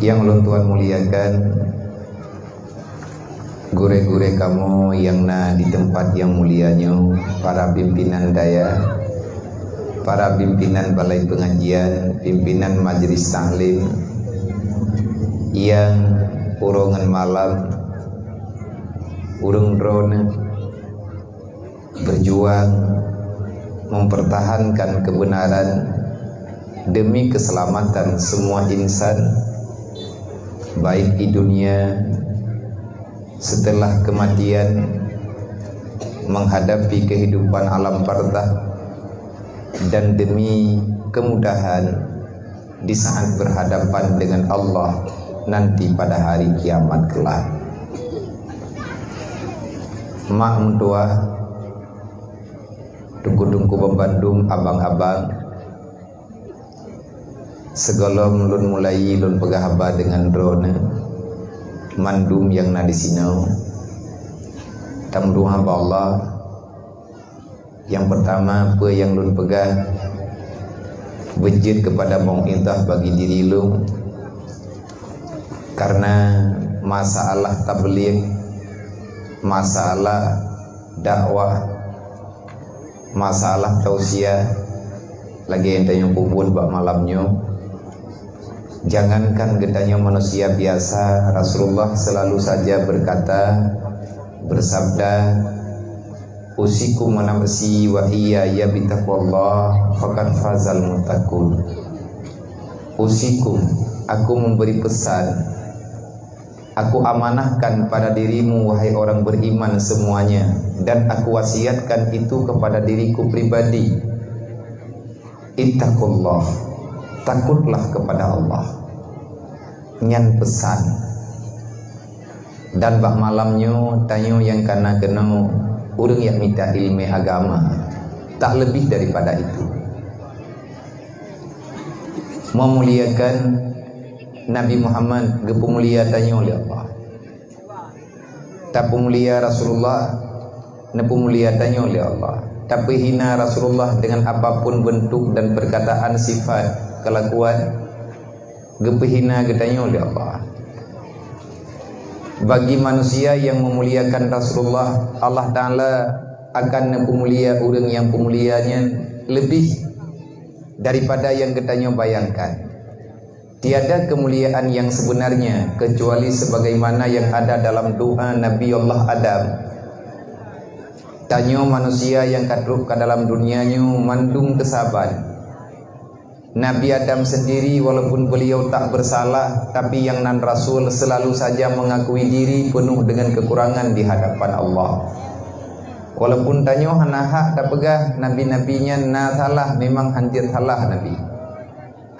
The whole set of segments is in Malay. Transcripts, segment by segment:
Yang ulun Tuhan muliakan, gure-gure kamu yang di tempat yang mulianya, para pimpinan daya, para pimpinan balai pengajian, pimpinan majelis taklim, yang urongan malam, urung drone, berjuang mempertahankan kebenaran demi keselamatan semua insan, baik di dunia setelah kematian, menghadapi kehidupan alam barzakh, dan demi kemudahan di saat berhadapan dengan Allah nanti pada hari kiamat kelak. Mak mentua, tungku-tungku pembandung, abang-abang, segolong lun mulai lun pegahaba dengan drone mandum yang di sinau tamduha Allah. Yang pertama, apa yang lun pegah wujud kepada mau'idah bagi diri lu, karena masalah tabligh, masalah dakwah, masalah tausiah lagi entahnya kubur bak malamnya. Jangankan gedanya manusia biasa, Rasulullah selalu saja berkata, bersabda, usikum wa nafsi wa iya ya bitaqwallah faqad fazal muttaqun. Usikum, aku memberi pesan, aku amanahkan pada dirimu wahai orang beriman semuanya, dan aku wasiatkan itu kepada diriku pribadi. Ittaqullah, takutlah kepada Allah. Nyan pesan. Dan bak malamnya tanyo yang kana kena urang yang minta ilmu agama, tak lebih daripada itu. Memuliakan Nabi Muhammad, gepemulia tanyo oleh Allah. Tak pemulia Rasulullah, nepemulia tanyo oleh Allah. Tapi hina Rasulullah dengan apapun bentuk dan perkataan, sifat, kelakuan, gepehina gedanya oleh Allah. Bagi manusia yang memuliakan Rasulullah, Allah Ta'ala akan memulia orang yang pemulianya lebih daripada yang gedanya bayangkan. Tiada kemuliaan yang sebenarnya kecuali sebagaimana yang ada dalam doa Nabi Allah Adam. Tanyo manusia yang kadruk ke dalam dunianya mandung kesabaran. Nabi Adam sendiri walaupun beliau tak bersalah, tapi yang nan Rasul selalu saja mengakui diri penuh dengan kekurangan di hadapan Allah. Walaupun tanyo hanaha tak pegah nabi-nabinya na salah, memang hancur salah Nabi.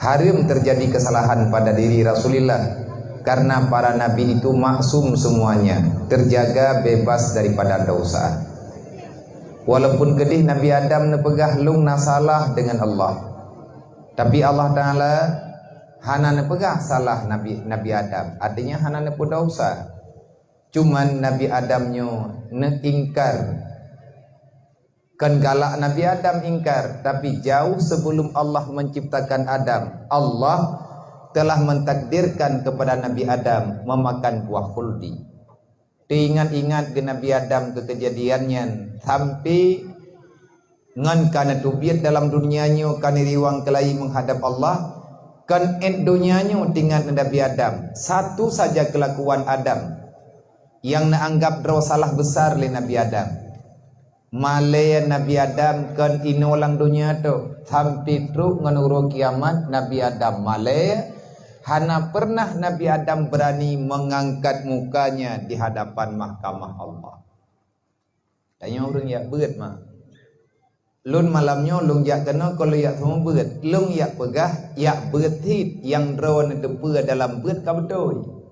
Haram terjadi kesalahan pada diri Rasulullah, karena para nabi itu maksum semuanya, terjaga bebas daripada dosa. Walaupun kedih Nabi Adam nepegah lung nasalah dengan Allah, tapi Allah Ta'ala hana nepegah salah Nabi Adam, artinya hana nepu dosa. Cuman Nabi Adamnya ingkar, kan galak Nabi Adam ingkar, tapi jauh sebelum Allah menciptakan Adam, Allah telah mentakdirkan kepada Nabi Adam memakan buah khuldi. Diingat-ingat ke Nabi Adam ke kejadiannya, sampai ngan kana tubiat dalam dunianya kan riwang kelai menghadap Allah, kan dunianya tinggal Nabi Adam. Satu saja kelakuan Adam yang naanggap salah besar le Nabi Adam. Malaya Nabi Adam kan inolang dunia tu sampai truk nganuro kiamat Nabi Adam malaya. Hana pernah Nabi Adam berani mengangkat mukanya di hadapan mahkamah Allah. Tanya orang yak berat mah. Lun malamnya lung yak kena kalau yak semua berat. Lung yak pegah yak berat hit yang drone depa dalam berat ka betul.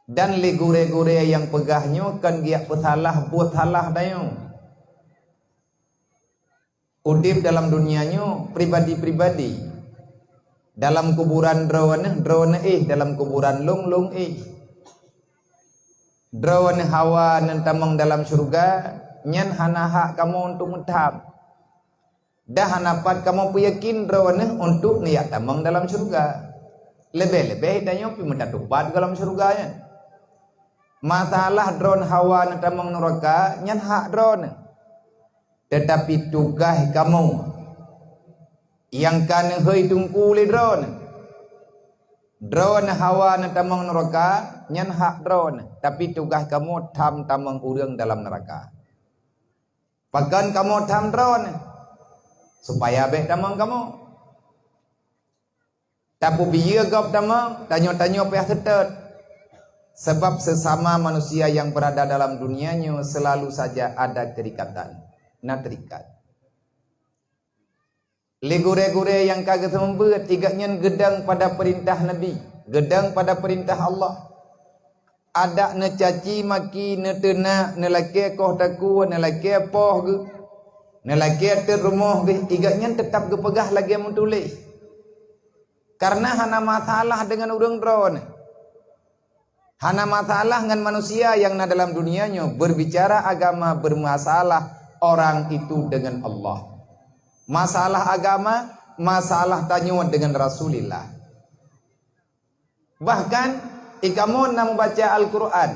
Dan legure-gure yang pegahnya kan yak pesalah buat salah dayo. Udip dalam dunianya pribadi-pribadi. Dalam kuburan drone dalam kuburan lung drone hawa nan tamang dalam surga nyan hana hak kamu untuk mentab. dah hanapat kamu yakin drone untuk niat tamang dalam surga. Lebih-lebih hidayah pi mendapat dalam surga ya. Masalah drone hawa na tamang neraka nyan hak drone. Tetapi tugas kamu yang kan hei tungku le drone hawa na tamang neraka nyan hak drone, tapi tugas kamu tam tamang urang dalam neraka. Pakan kamu tam drone supaya baik tamang kamu. Tapi biar gap tamang tanya-tanya payah tetet. Sebab sesama manusia yang berada dalam dunianya selalu saja ada kerikatan. Nak terikat. Legure-gure yang kagak membuat igaknya gedang pada perintah Nabi, gedang pada perintah Allah. Ada ne caci maki ne tena ne laki koh taku ne laki poh ge ne laki terumah ge igaknya tetap gepegah lagi mentulis. Karena hana masalah dengan urang drone. Hana masalah dengan manusia yang na dalam dunianya berbicara agama bermasalah orang itu dengan Allah. Masalah agama, masalah tanya dengan Rasulullah. Bahkan ikamu nak membaca Al-Quran,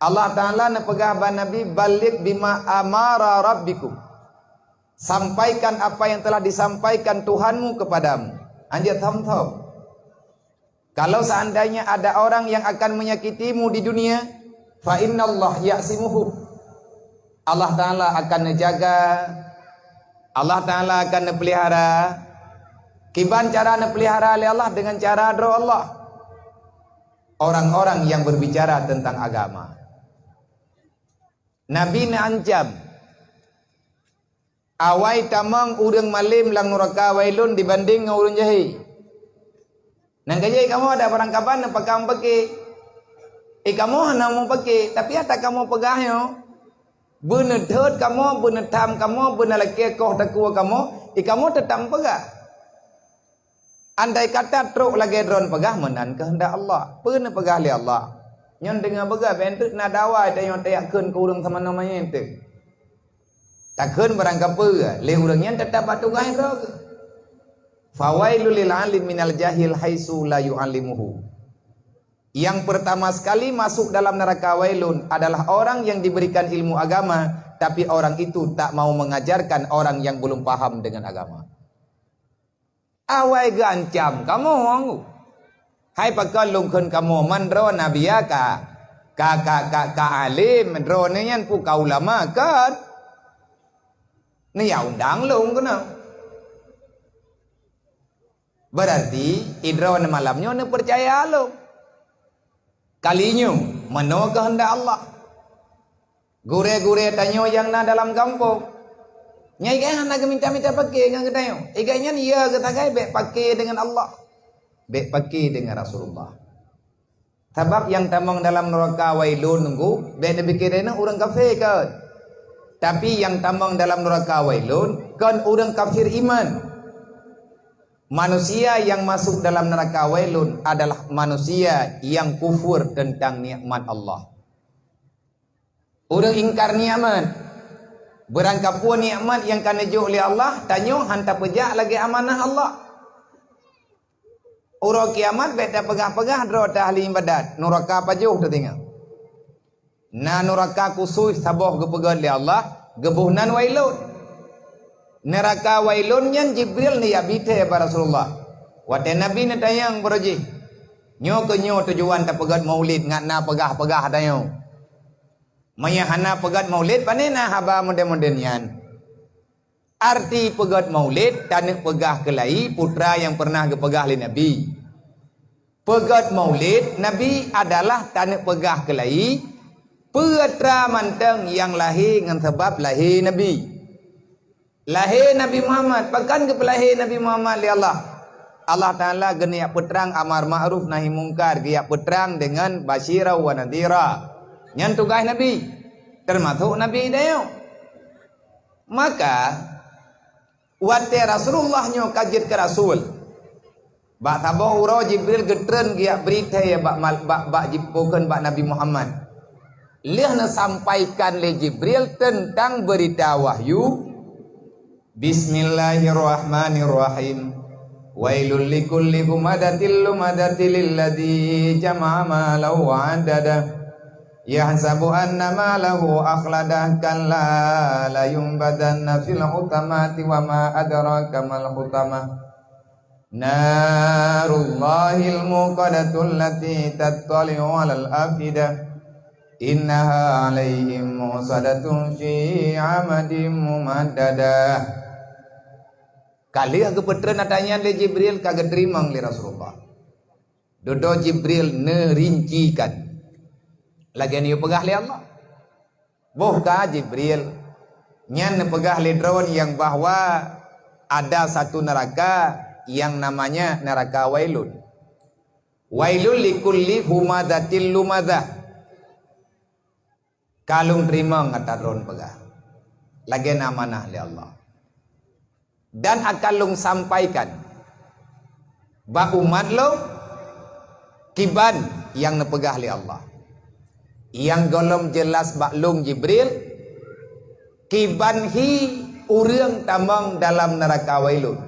Allah Ta'ala nak pegah Nabi balik bima amara rabbikum. Sampaikan apa yang telah disampaikan Tuhanmu kepadamu. Anjir tham-tham. Kalau seandainya ada orang yang akan menyakitimu di dunia, fa innallah ya'simuhu. Allah Ta'ala akan menjaga, Allah Ta'ala akan nepelihara. Kiban cara nepelihara oleh Allah dengan cara doa Allah. Orang-orang yang berbicara tentang agama. Nabi na ancam. Awai tamang urang malim lang neraka wailun dibanding dengan urang jahi. Nang kajai kamu ada barang kapan nak pakam pakai. Kamu hana mau pakai, tapi ada kamu pegahnya. Benar third kamu, benar tam kamu, benar laki koh takua kamu, kamu tetap pegah. Andai kata truk lagi drone pegah menan kehendak Allah, benar pegah li Allah. Nyon dengan pegah bentuk na dawa tanya tayak keun ke urang sama namanya ente. Tak keun barang kapeur, le urangnya tetap patugai rog. Fawailul lil alim minal jahil haitsu la yu'allimuhu. Yang pertama sekali masuk dalam neraka wailun adalah orang yang diberikan ilmu agama, tapi orang itu tak mau mengajarkan orang yang belum paham dengan agama. Awai gancam kamu wangu. Hai pakal lungkun kamu mandro nabiya ka alim mandro nyan pu ka ulama kan. Ni ya undang lung kena. Berarti idron malamnya ne percaya lo. Kalinya mano kehendak Allah. Gure-gure tanyo yang na dalam kampung. Nyai kai hana ke minta-minta pakai dengan ketanyo. Iganya iya katagai bek pakai dengan Allah. Bek pakai dengan Rasulullah. Sebab yang tamang dalam neraka wailun nunggu bek dipikirina orang kafir kan. Tapi yang tamang dalam neraka wailun kan orang kafir iman. Manusia yang masuk dalam neraka wailun adalah manusia yang kufur tentang nikmat Allah. Orang ingkar nikmat. Berangkap pun nikmat yang kan dijuk oleh Allah, tanya hantar pejak lagi amanah Allah. Orang kiamat beda pegah-pegah drota ahli ibadat. Neraka apa jauh tu tengok. Na neraka khusus saboh gepegah oleh Allah, gebuhnan wailun. Neraka wailun yang Jibril ni ya bite ya Rasulullah. Wate Nabi ni tayang beroji. Nyo ke nyo tujuan tak pegat maulid ngat na pegah-pegah tayo. Maya hana pegat maulid panena haba moden-moden yan. Arti pegat maulid tanek pegah kelai putra yang pernah gepegah li Nabi. Pegat maulid Nabi adalah tanek pegah kelai putra manteng yang lahir dengan sebab lahir Nabi. Lahir Nabi Muhammad, pakan ke lahir Nabi Muhammad li Allah. Allah Ta'ala geniak peterang amar ma'ruf nahi mungkar, giak peterang dengan basyira wa nadhira. Yang tugas Nabi, termasuk Nabi dayo. Maka wate Rasulullah nyo kajit ke Rasul. Bak tabah uro Jibril getren giak berita ya bak jipukan bak Nabi Muhammad. Lihat sampaikan le Jibril tentang berita wahyu Bismillahirrahmanirrahim. Wailul likulli humadatil lumadatil ladzi jama'a malahu wa 'addada yahsabu anna malahu akhlada kalla la yumbadanna fil hutamati wa ma adraka mal hutamah narullahil muqadatul lati tattali'u 'alal afidah innaha 'alaihim musadatun fi 'amadin mumaddadah. Kali aku petren adanya le Jibril kagak terima li Rasulullah. Dodo Jibril nerincikan. Lagi ni pegah li Allah. Bohka Jibril nyan pegah li drone yang bahwa ada satu neraka yang namanya neraka Wailun. Wailul likulli humadatil lumadah. Kalung terima ngata drone pegah. Lagi amanah li Allah. Dan akan long sampaikan ba umat lo kiban yang nepegah li Allah yang golom jelas baklung Jibril kiban hi urang tamang dalam neraka Wailun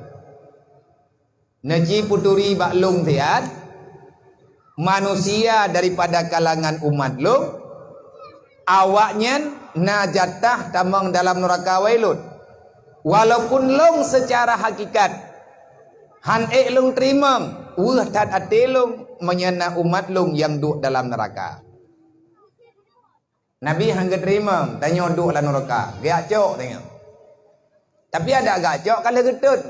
naji puturi baklung tiad manusia daripada kalangan umat lo awaknya najatah tamang dalam neraka Wailun. Walaupun long secara hakikat han long terima wah tad ate long menyana umat long yang duduk dalam neraka. Nabi hangga terima tanya duduk dalam neraka gak cok tanya. Tapi ada agak cok kalau getut.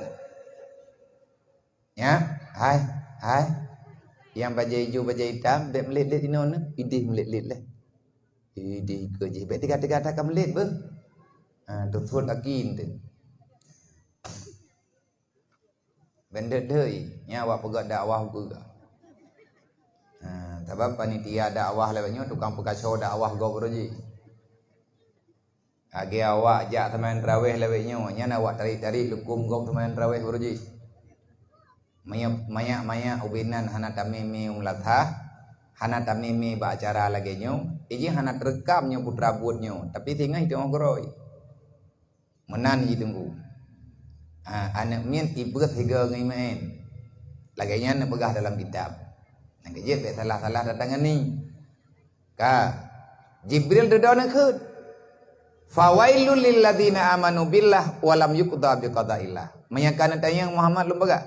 Ya, hai. Yang baju hijau baju hitam dek melit-lit di nona, idih melit-lit lah. Idih kerja bet kata-kata kam melit ber. Tutur akin tu. Benda deui nya awak pegat dakwah juga. Sebab panitia dakwah lewatnya tukang pekaso dakwah go beroji. Age awak jak teman tarawih lewatnya nya awak tarik-tarik lukum go teman tarawih beroji. Maya ubinan hana tamimi umlatha hana tamimi ba acara lagi nyo iji hana terekamnya putra buatnya tapi tinggal itu ngoroi. Menan ditunggu. Anak mien tiba tiga ngai main. Laganya nak pegah dalam kitab. Nak je tak salah-salah datangan ni. Ka Jibril dodo nak khut. Fawailul lil ladina amanu billah wa lam yuqda bi qadaillah. Menyakan tanya Muhammad lum pegah.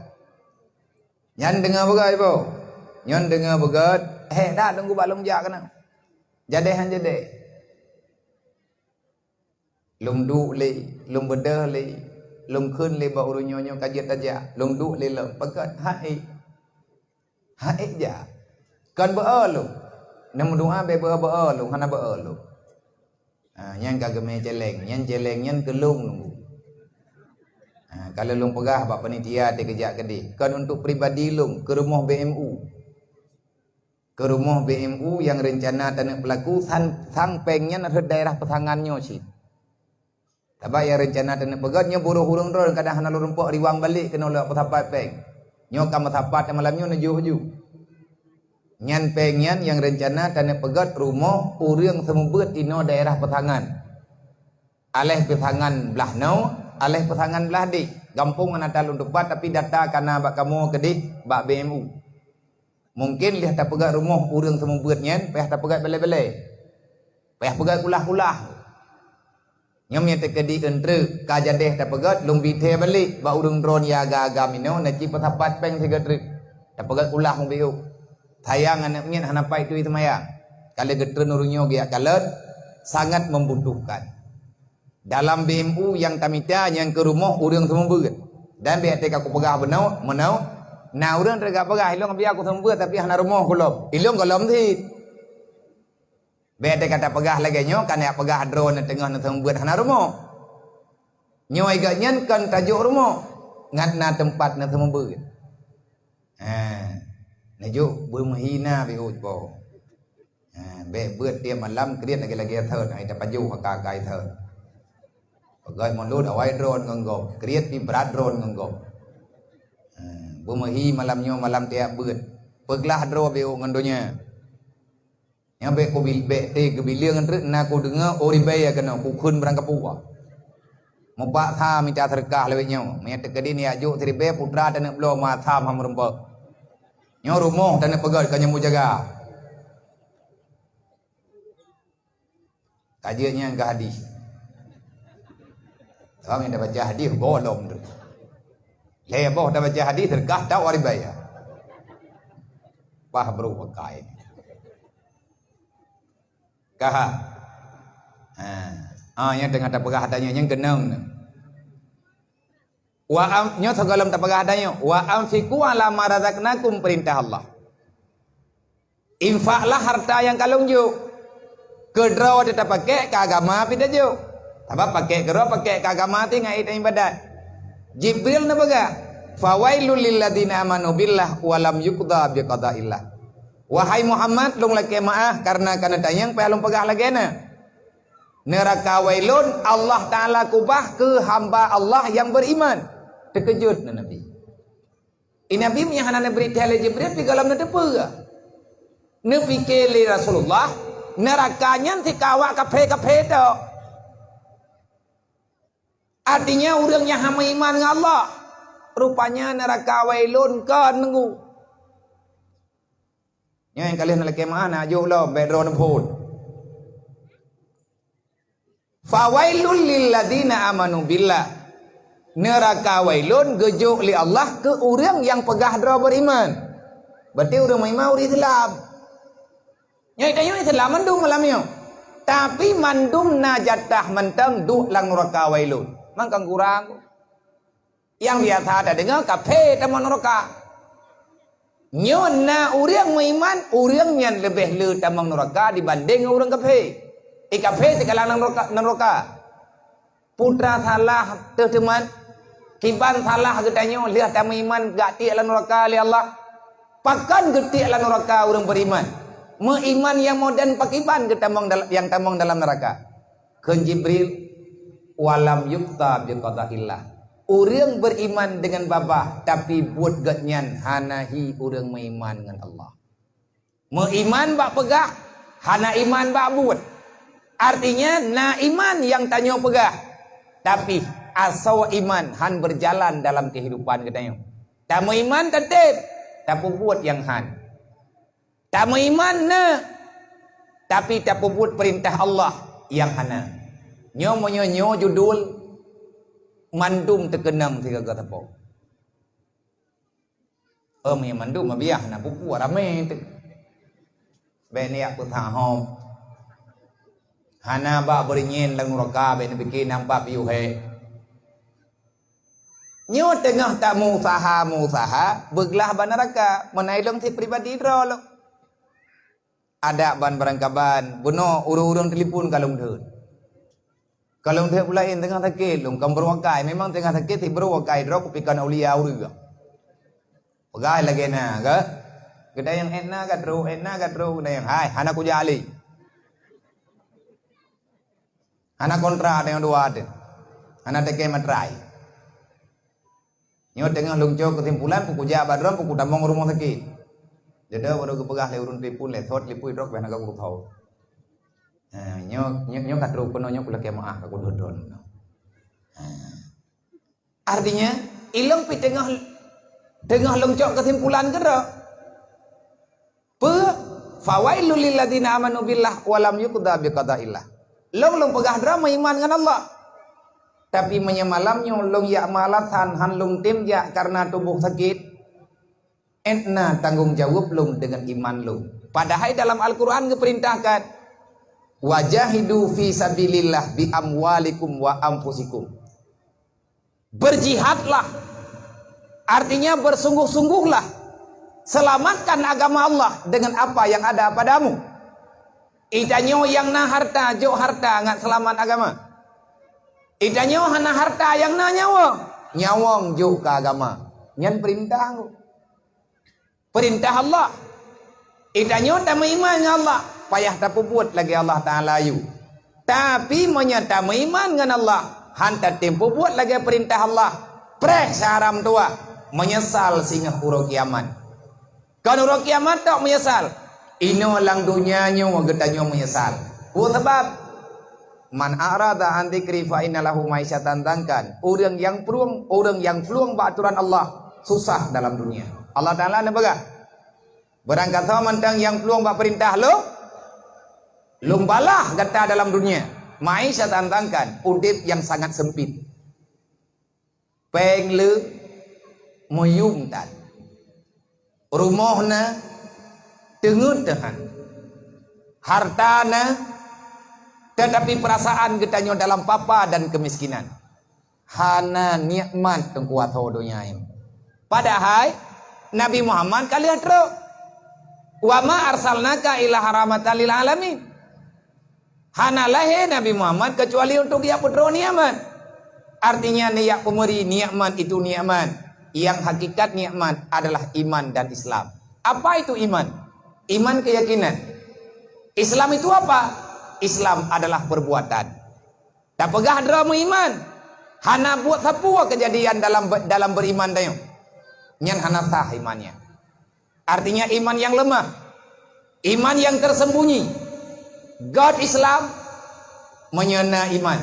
Nyan dengar pegah ibu. Nyan dengar pegah. Dah tunggu balum jak kana. Jadehan jade. Lum du le, lum bedah le. Lung khun le ba urunyo kajiat aja lung du le lo pakat hai ja kan ba lu nam doa be ba lu hana ba lu nyan kagame celeng nyan kelung nunggu kalau lung pegah ba panitia te kerja kedi kan untuk pribadi lung ke rumah BMU yang rencana tanah pelaku sang pengnya ada daerah pesangannya sih. Tabak yang rencana dan pegatnya buruh hurung drone kadang hana lurumpok riwang balik kena oleh petapat peng. Nyo kam petapat malamnya najuh-juh. Nyan pengyan yang rencana dan pegat rumah urang semubut ino daerah pesangan. Aleh pesangan belah no, aleh pesangan belah di. Gampung anatal untuk pat tapi data kana bak kamu kedik bak BMU. Mungkin lihat tak pegat rumah urang semubut nyan, payah tak pegat bele-bele. Payah pegat kulah-kulah. Nyamnya tekedi entre kajadeh tak pegat lung bithe balik ba urung drone ya agak mino naci petapat peng segatrik tak pegat ulah mung biu sayang anak mien hana pai tu itu maya kali getren urunyo gia kalet sangat membutuhkan dalam BMU yang tamita yang ke rumah urang semua dan biar tek aku pegah menau na urang rega pegah ilong biar aku semua tapi hana rumah kolom ilong kolom thi beda kata pegah lagi nyo kan ya pegah drone tengah nang buat hana rumah. Nyo iga nyen kan tajuk rumah. Ngatna tempat nang sembeut. Najuk bermahina bi utbo. Be beut dia malam kriat lagi theur ai ta paju kai theur. Pegai monlut awai drone ngonggop, kriat pi berat drone ngonggop. Bermahi malam nyo malam tiap beut. Peglah drone bi ngondonya. Yang baik kau bil baik te kebiliang entre nak kau dengar ori bayar kena kau kun berangkat puwa. Mubak tha minta terkah lewatnya. Maya tekedi ni ajuk tribe putra dan belum ma tham ham rembak. Nyo rumah dan pegat kanya mu jaga. Kajiannya ke hadis. Orang yang dah baca hadis bolong tu. Leboh dah baca hadis terkah tak wari bayar. Pah bro pakai. Kah. Yang tengah tak pegah adanya yang genang. Wa amnya segalam tak pegah adanya. Wa amfiku ala ma razaqnakum perintah Allah. Infaklah harta yang kalung juk. Kedra tetap pakai ke agama pida juk. Apa pakai kedra pakai ke agama ti ngai ibadat. Jibril na baga. Fawailul lil ladina amanu billah wa lam yuqda bi qadaillah. Wahai Muhammad long laki maah karena tayang pe long pegah lagi na. Neraka wailun Allah Ta'ala kubah ke hamba Allah yang beriman. Terkejut na Nabi. Nabi yang hana berita oleh Jibril di dalam nedepa ke? Nepikir li Rasulullah nerakanya ti kawak kafe-kafe dak. Artinya orang yang hama iman dengan Allah. Rupanya neraka wailun ke nunggu. Yang kalian nak kemana ajuk lah bedron pun. Fawailul lil ladina amanu billah. Neraka wailun gejuk li Allah ke orang yang pegah dra beriman. Berarti orang beriman orang Islam. Yang tanya Islam mandum malam yo. Tapi mandum najatah mentang du lang neraka wailun. Mangkang kurang. Yang biasa ada dengar kafe teman neraka. Nyona orang beriman orang yang lebih le tamang neraka dibanding orang kafir. Kafir di kalangan neraka. Putra salah teman, kiban salah katanya lihat tamu iman gak ti ala neraka li Allah. Pakan geti ala neraka orang beriman. Meiman yang moden pakiban ketamang yang tamang dalam neraka. Ke Jibril walam yuqta bi qadaillah. Orang beriman dengan babah tapi buat gatnyan hanahi orang meiman dengan Allah. Meiman bak pegah, hana iman bak buat. Artinya na iman yang tanya pegah. Tapi asal iman han berjalan dalam kehidupan katanya. Tamu iman tetap tapi buat yang han. Tamu iman na tapi tak buat perintah Allah yang hana. Nyo judul mandum terkenang tiga kata po. Yang mandum mabiah na pupu rame tu. Beniak putahom. Hana ba berinyin lang neraka ben bikin nampak piu he. Nyo tengah tak musaha beglah ban neraka menailong si pribadi dro lo. Ada ban barangkaban buno urung-urung telefon kalung deut. Kalung deut pula in tengah sakit long kam berwakai memang tengah sakit ti berwakai dro kupikan aulia urang. Pegai lagi na ke? Kedai yang enna gadro kedai yang hai hana ku jali. Anak kontra ada yang dua ada. Anak teke matrai. Nyo tengah lungco kesimpulan puku jabat drum puku damong rumah sakit. Jadi baru kepegah le urun tripun le thot lipui rok ben agak thau. Nyo katru kono nyo kula kemaah aku dodon. Artinya ilong pi tengah lungco kesimpulan gerak. Fawailul lil ladina amanu billah wa lam yuqda bi qadaillah. Long pegah drama iman dengan Allah. Tapi menyemalamnya long ya malatan han long tim ya karena tubuh sakit. Entna tanggung jawab long dengan iman long. Padahal dalam Al-Quran diperintahkan wajahidu fi sabilillah bi amwalikum wa anfusikum. Berjihadlah. Artinya bersungguh-sungguhlah. Selamatkan agama Allah dengan apa yang ada padamu. Itanyo yang na harta, jo harta ngat selamat agama. Itanyo hana harta yang na nyawa, nyawang jo ke agama. Nyan perintah aku. Perintah Allah. Itanyo tak beriman dengan Allah, payah tak buat lagi Allah Taala yu. Tapi menyata beriman dengan Allah, hantar tempo buat lagi perintah Allah. Preh saram tua, menyesal singgah uruk kiamat. Kalau uruk kiamat tak menyesal. Ino lang dunianya wa getanyo menyesal. Sebab Man arada an dzikri fa innalahu ma'isyatan dangkan. Orang yang peluang aturan Allah susah dalam dunia. Allah Taala nak baga. Berangkat sama mentang yang peluang perintah lo lumbalah kata dalam dunia. Ma'isyatan dangkan, udip yang sangat sempit. Peng le moyum tan. Rumahna tengut tahan. Hartana tetapi perasaan kita dalam papa dan kemiskinan. Hana nikmat tengkuat dunia ini. Padahal Nabi Muhammad kalian tro. Wa ma arsalnaka ila rahmatan lil alamin. Hana lahe Nabi Muhammad kecuali untuk dia putra nikmat. Artinya niat pemberi nikmat itu nikmat. Yang hakikat nikmat adalah iman dan Islam. Apa itu iman? Iman keyakinan. Islam itu apa? Islam adalah perbuatan. Tak pegah drama iman. Hana buat sepuluh kejadian dalam beriman dayo. Nyan hana sah imannya. Artinya iman yang lemah. Iman yang tersembunyi. God Islam menyana iman.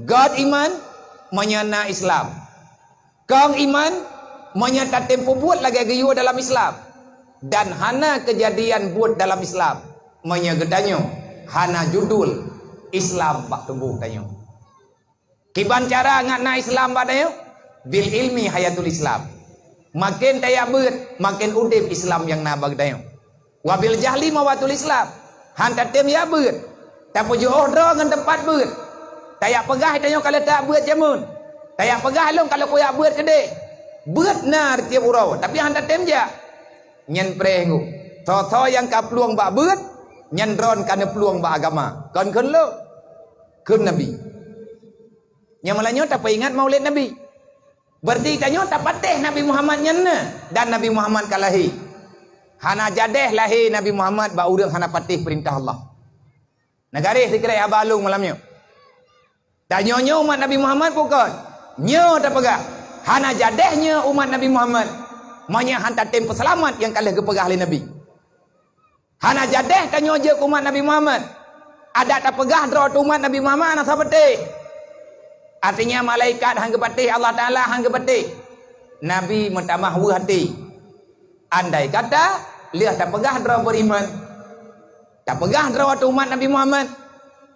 God iman menyana Islam. Kong iman menyata tempo buat lagi gayu dalam Islam. Dan hana kejadian buat dalam Islam menyegedanyo. Hana judul Islam bak tumbuh tanyo. Kiban cara ngana Islam bak tanyo? Bil ilmi hayatul Islam. Makin tayak beut, makin udip Islam yang nabag tanyo. Wabil jahli mawatul Islam. Hanta tem ya beut. Tapi jo ordro ngan tempat beut. Tayak pegah tanyo kalau tak beut jamun. Tayak pegah long kalau koyak beut gede. Beut nar tiap urau, tapi hanta tem ja. Nyen prengu. Tho yang kapluang bak beut nyandron karena peluang beragama. Kon lo kun Nabi. Yang malahnya tak ingat maulid Nabi. Berarti tanya tak patih Nabi Muhammad nyana dan Nabi Muhammad kalahi. Hana jadeh lahi Nabi Muhammad ba urang hana patih perintah Allah. Negari dikira abalung malamnya. Tanya umat Nabi Muhammad bukan. Nyo tak pegah. Hana jadehnya umat Nabi Muhammad. Manya hantar tim peselamat yang kalah kepegah oleh Nabi. Hana jadeh tanya je umat Nabi Muhammad. Ada tak pegah drawat umat Nabi Muhammad anak sabetih. Artinya malaikat hang kepatih, Allah Taala hang kepatih. Nabi mentamah hati. Andai kata lihat tak pegah drawat beriman. Tak pegah drawat umat Nabi Muhammad.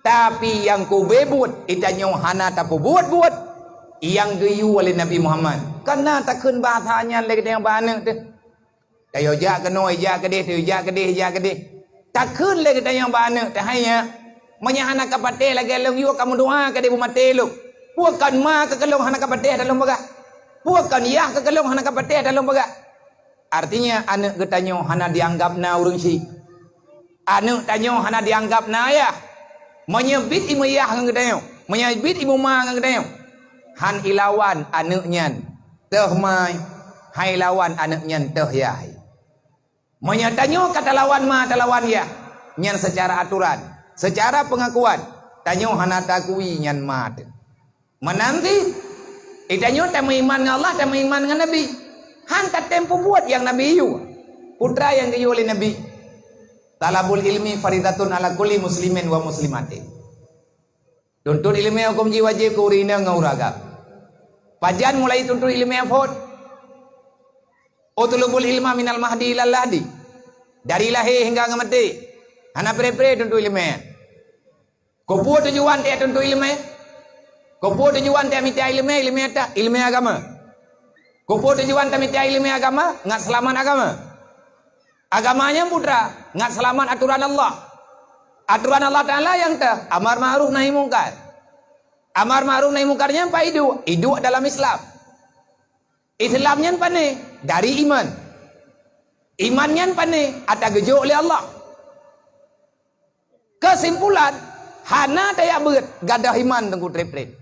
Tapi yang ku bebut itanya hana tak buat yang geyu oleh Nabi Muhammad. Karena takkan bahasanya lagi yang banyak tu. Tayo jak kenoi jak kedih tu jak kedih. Takun lagi tanya bana tahanya. Menyahana kapate lagi long yu kamu doa kedih mate lu. Bukan ma ke kelong hana kapate dalam baga. Bukan yah ke kelong hana kapate dalam baga. Artinya anak getanyo hana dianggap na urang si. Anak tanyo hana dianggap na ya. Menyebit imu yah ngang getanyo. Menyebit imu ma ngang getanyo. Han ilawan anaknya teh mai. Hai lawan anaknya teh yah. Menyatanya kata lawan ma lawan ya. Nyan secara aturan, secara pengakuan. Tanyo hana takui nyan ma. Menanti itanyo tak iman dengan Allah, tak iman dengan Nabi. Hantar tempo buat yang Nabi yu. Putra yang diyu oleh Nabi. Talabul ilmi faridatun ala kulli muslimin wa muslimatin. Tuntut ilmi hukum wajib kurina ngauraga. Pajan mulai tuntut ilmi afod. Utlubul ilma minal mahdi ilal lahdi. Dari lahir hingga mati. Hana pre-pre tuntut ilmu. Kopo tujuan dia tuntut ilmu. Kopo tujuan dia minta ilmu tak ilmu agama. Kopo tujuan dia minta ilmu agama ngat selamat agama. Agamanya putra ngat selamat aturan Allah. Aturan Allah Taala yang tak amar ma'ruf nahi mungkar. Amar ma'ruf nahi mungkarnya apa hidup? Hidup dalam Islam. Islamnya pane dari iman. Imannya pane ada gejo oleh Allah. Kesimpulan hana daya beut gadah iman tengku trip-trip.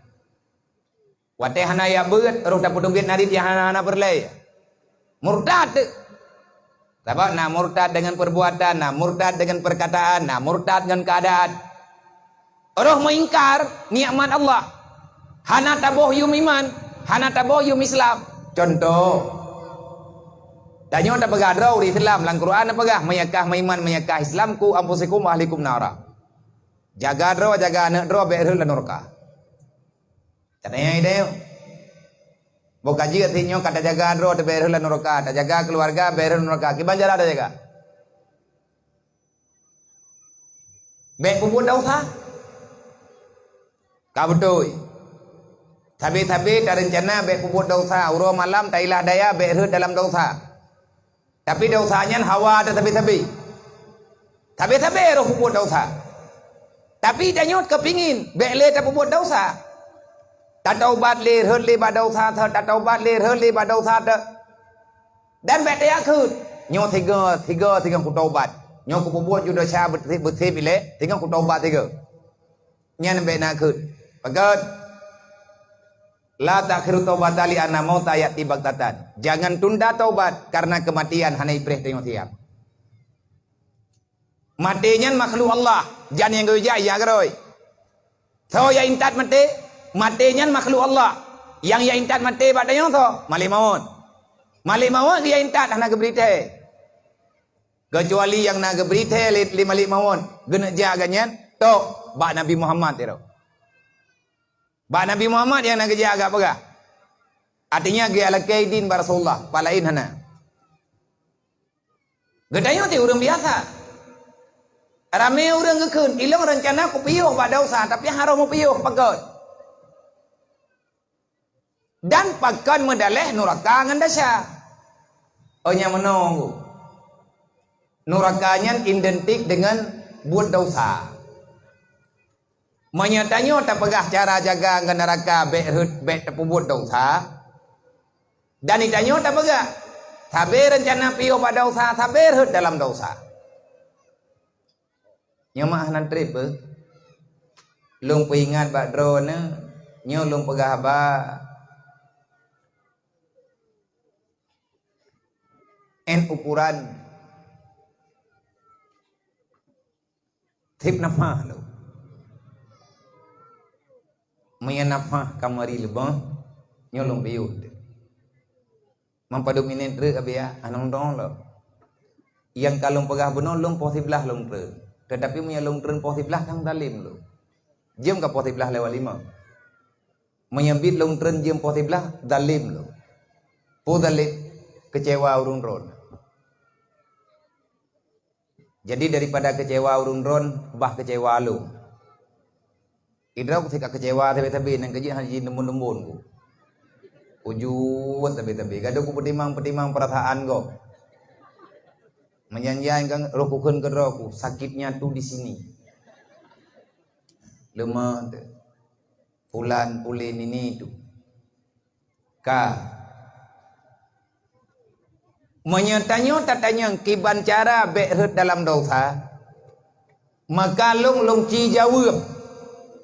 Wate hana ya beut roh dapat duit narit ya hana berlay. Murtad. Sebab nah murtad dengan perbuatan, nah murtad dengan perkataan, nah murtad dengan keadaan. Roh mengingkar nikmat Allah. Hana taboh yum iman, hana taboh yum Islam. Contoh, tanya tak pegah draw di Islam, lang Quran tak pegah, meyakah meiman meyakah Islamku ampusikum ahlikum nara. Jaga dro, jaga anak dro, berhul dan neraka. Katanya ide. Bukan jika tinyo kata jaga dro, berhul dan neraka. Tak jaga keluarga, berhul neraka. Kiban jalan ada jaga. Bek puput dosa. Kau betul. Tapi tak rencana bek puput dosa. Urus malam tak ilah daya berhul dalam dosa. Tapi dosanya hawa ada tapi. Tapi roh puput dosa. Tapi danyot kepingin bek le tak puput dosa. Tak taubat le hul le ba dosa tha, tak taubat le hul le ba dosa tha. Dan bek dia khut. Nyo tiga ku taubat. Nyo ku puput ju dosa bersih bile, tinggal ku taubat tiga. Nyan bek nak khut. Pakat la takhiru taubat li anna maut ayat tibaqatan. Jangan tunda taubat karena kematian hanai preh tengok siap. Matinya makhluk Allah. Jangan yang goja ya geroi. So ya intat matinya makhluk Allah. Yang ya intat mati badanya so malik maut. Malik maut ya intat nak berita. Kecuali yang nak berita li malik maut. Gena jaganya tok ba Nabi Muhammad itu. Ba Nabi Muhammad yang nak jaga apa? Artinya ge al-kaidin ba Rasulullah, palain hana. Gedanya ti urang biasa. Ramai orang ngekun, ilang rencana ku piyuh ba dosa, tapi haram mu piyuh pakat. Dan pakat medaleh neraka ngan dasa. Nya menunggu. Nerakanya identik dengan buat dosa. Menyatanya tak pegah cara jaga ngan neraka bek buat dosa. Dan itanya tak pegah. Sabar rencana piyuh ba dosa, sabar dalam dosa. Nyo mah nan trip lung peingat bak drone nyo lung pegah ba ukuran tip nama lo maya nama kamari lebah nyo lung piut mampadu minen tre abia anong dong lo yang kalung pegah benon lung posiblah lung tre. Tetapi punya longtren posiblah kang dalim lo. Jem ka posiblah lewat 5. Menyambit longtren jem posiblah dalim lo. Po dalim kecewa urun ron. Jadi daripada kecewa urun ron bah kecewa lo. Idra ku sika kecewa tabe-tabe nang keji haji nembun-nembun ku. Ujut tabe-tabe gado ku petimang perasaan go. Menyanyikan rokukan ke roku, sakitnya tuh di sini. Lemah, pulan ini itu. Menyatanya tatanya kiban cara berhut dalam dosa. Maka lung ci jawab.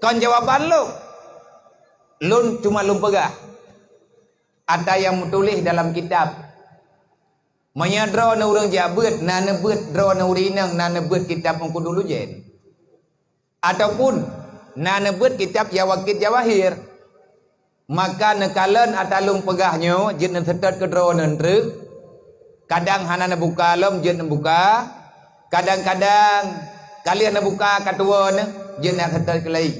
Kon jawaban lung cuma lung pegah. Ada yang tulis dalam kitab. Maya draw na urang jabut, na nebut draw na urinang, na nebut kitab mungku dulu jen. Ataupun na nebut kitab Jawakit Jawahir. Maka nekalan atalung pegahnya jen setet ke draw nendre. Kadang hana nebuka lom jen nebuka. Kadang-kadang kalian nebuka katuan jen nak setet kelai.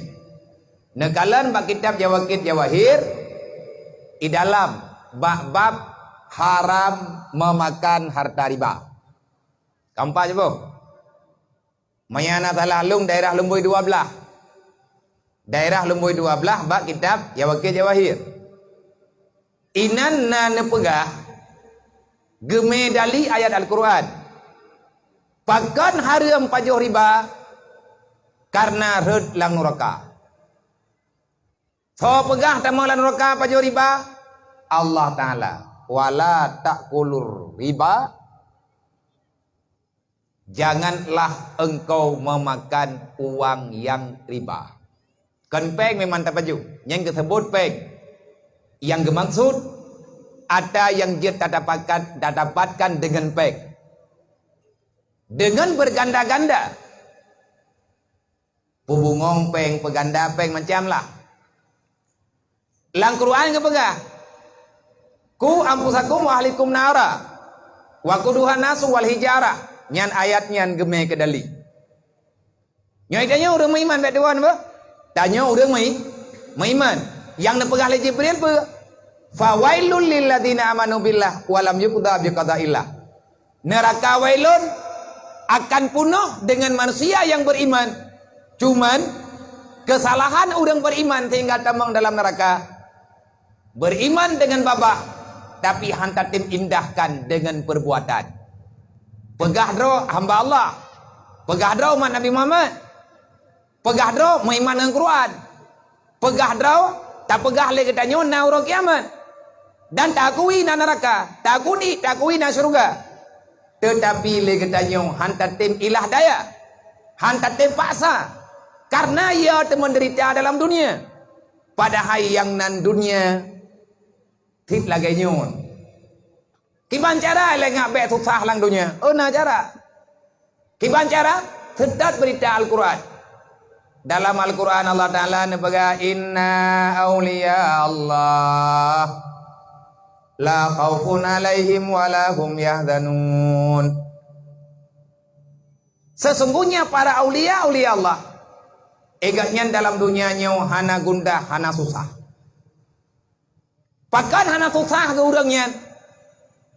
Nekalan bak kitab Jawakit Jawahir di dalam bab haram memakan harta riba. Kampa je boh. Mayana salah lung daerah Lumbui 12. Daerah Lumbui 12 bak kitab Jawakit Jawahir. Inan na nepegah geme dali ayat Al-Quran. Pakan haram pajuh riba karena red lang neraka. So pegah tamalan neraka pajuh riba Allah Ta'ala wala takulur riba, janganlah engkau memakan uang yang riba. Kan peng memang tak baju. Yang tersebut peng. Yang dimaksud ada yang dia tak dapatkan dengan peng. Dengan berganda-ganda. Pubungong peng, peganda peng macam lah. Lang Quran ke pegah. Ku ampusakum wa ahlikum nara wa kuduhan nasu wal hijara. Nyan ayat nyan geme kedali. Nyoi tanya orang beriman baik tuan apa? Tanya orang beriman. Yang nak pegah oleh Jibril apa? Fawailul lil ladzina amanu billah wa lam yuqda bi qada'illah. Neraka wailun akan penuh dengan manusia yang beriman. Cuman kesalahan orang beriman sehingga tamang dalam neraka. Beriman dengan babah, tapi hantar tim indahkan dengan perbuatan. Pegah dro hamba Allah, pegah dro umat Nabi Muhammad, pegah dro maiman dengan Quran, pegah dro tak pegah lagi katanya na urang kiamat, dan takui na neraka, takui na surga. Tetapi lagi katanya hantar tim ilah daya, hantar tim paksa, karena ia menderita dalam dunia. Padahal yang nan dunia tit lagi nyon. Kiban cara lengak be susah lang dunia. Na cara. Kiban cara sedat berita Al-Quran. Dalam Al-Quran Allah Ta'ala nebaga inna awliya Allah la khawfun alaihim wa la hum yahzanun. Sesungguhnya para awliya Allah egatnya dalam dunianya hana gundah, hana susah. Pakan hana susah ke orangnya.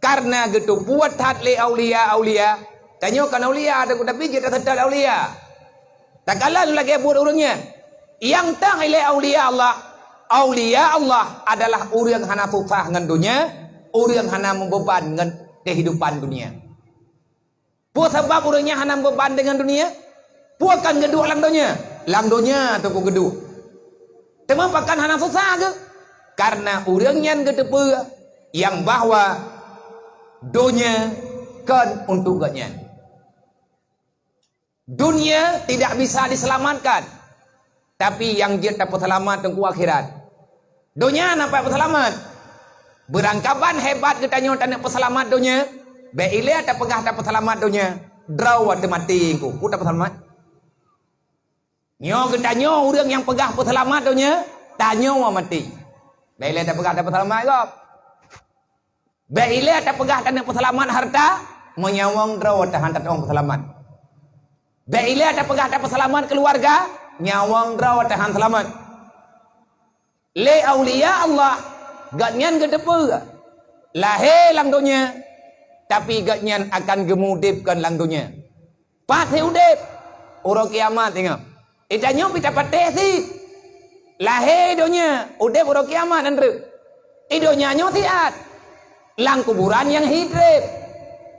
Karena gitu buat hatli awliya. Tanya kan awliya ada kuda pijit atau tak awliya. Tak kalah lagi buat orangnya. Yang tak oleh awliya Allah. Awliya Allah adalah orang hana susah dengan dunia. Orang hana membeban dengan kehidupan dunia. Buat sebab orangnya hana membeban dengan dunia. Buat kan geduk lang dunia. Lang dunia atau geduk. Teman pakan hana susah ke? Karena orangnya geduk yang bahwa dunia kan untuk gaknya. Dunia tidak bisa diselamatkan. Tapi yang dia dapat selamat tengku akhirat. Dunia nampak selamat. Berangkapan hebat kita nyotan nak selamat dunia. Beile tak pegah dapat selamat dunia. Draw ada mati ku. Ku dapat selamat. Nyo kita nyo orang yang pegah selamat dunia. Tanyo mati. Beile tak pegah dapat selamat kau. Bila tak pegah tanah perselamat harta, menyawang draw tahan tatong perselamat. Bila tak pegah tak perselamat keluarga, nyawang draw tahan selamat. Le awliya Allah, gatnyan gedepe, lahir lang dunia, tapi gatnyan akan gemudipkan lang dunia. Pathe udip, urang kiamat tengok. Idanyo pita pateh si, lahir dunia, udip urang kiamat andre. Idonya nyo tiat. Lang kuburan yang hidup,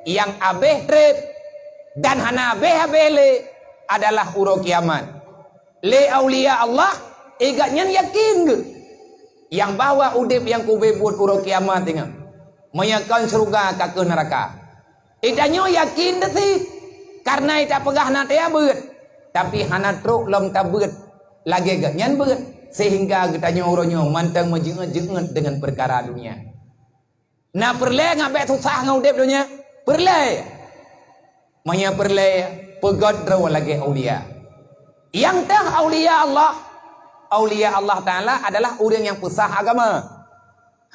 yang abeh trip, dan hana abeh le adalah uro kiamat. Le awliya Allah, egatnya yakin ke? Yang bawa udip yang kubebut uro kiamat tengok. Menyakan surga ke neraka. Idanyo yakin desi, karena ita pegah nate abet, tapi hana truk lom tabet, lagi egatnya bet, sehingga getanya uronyo mantang menjengat dengan perkara dunia. Nah perle ngabek susah ngaudep dunia. Perle. Maya perle pegat draw lagi awliya. Yang tah awliya Allah. Awliya Allah Ta'ala adalah orang yang pesah agama.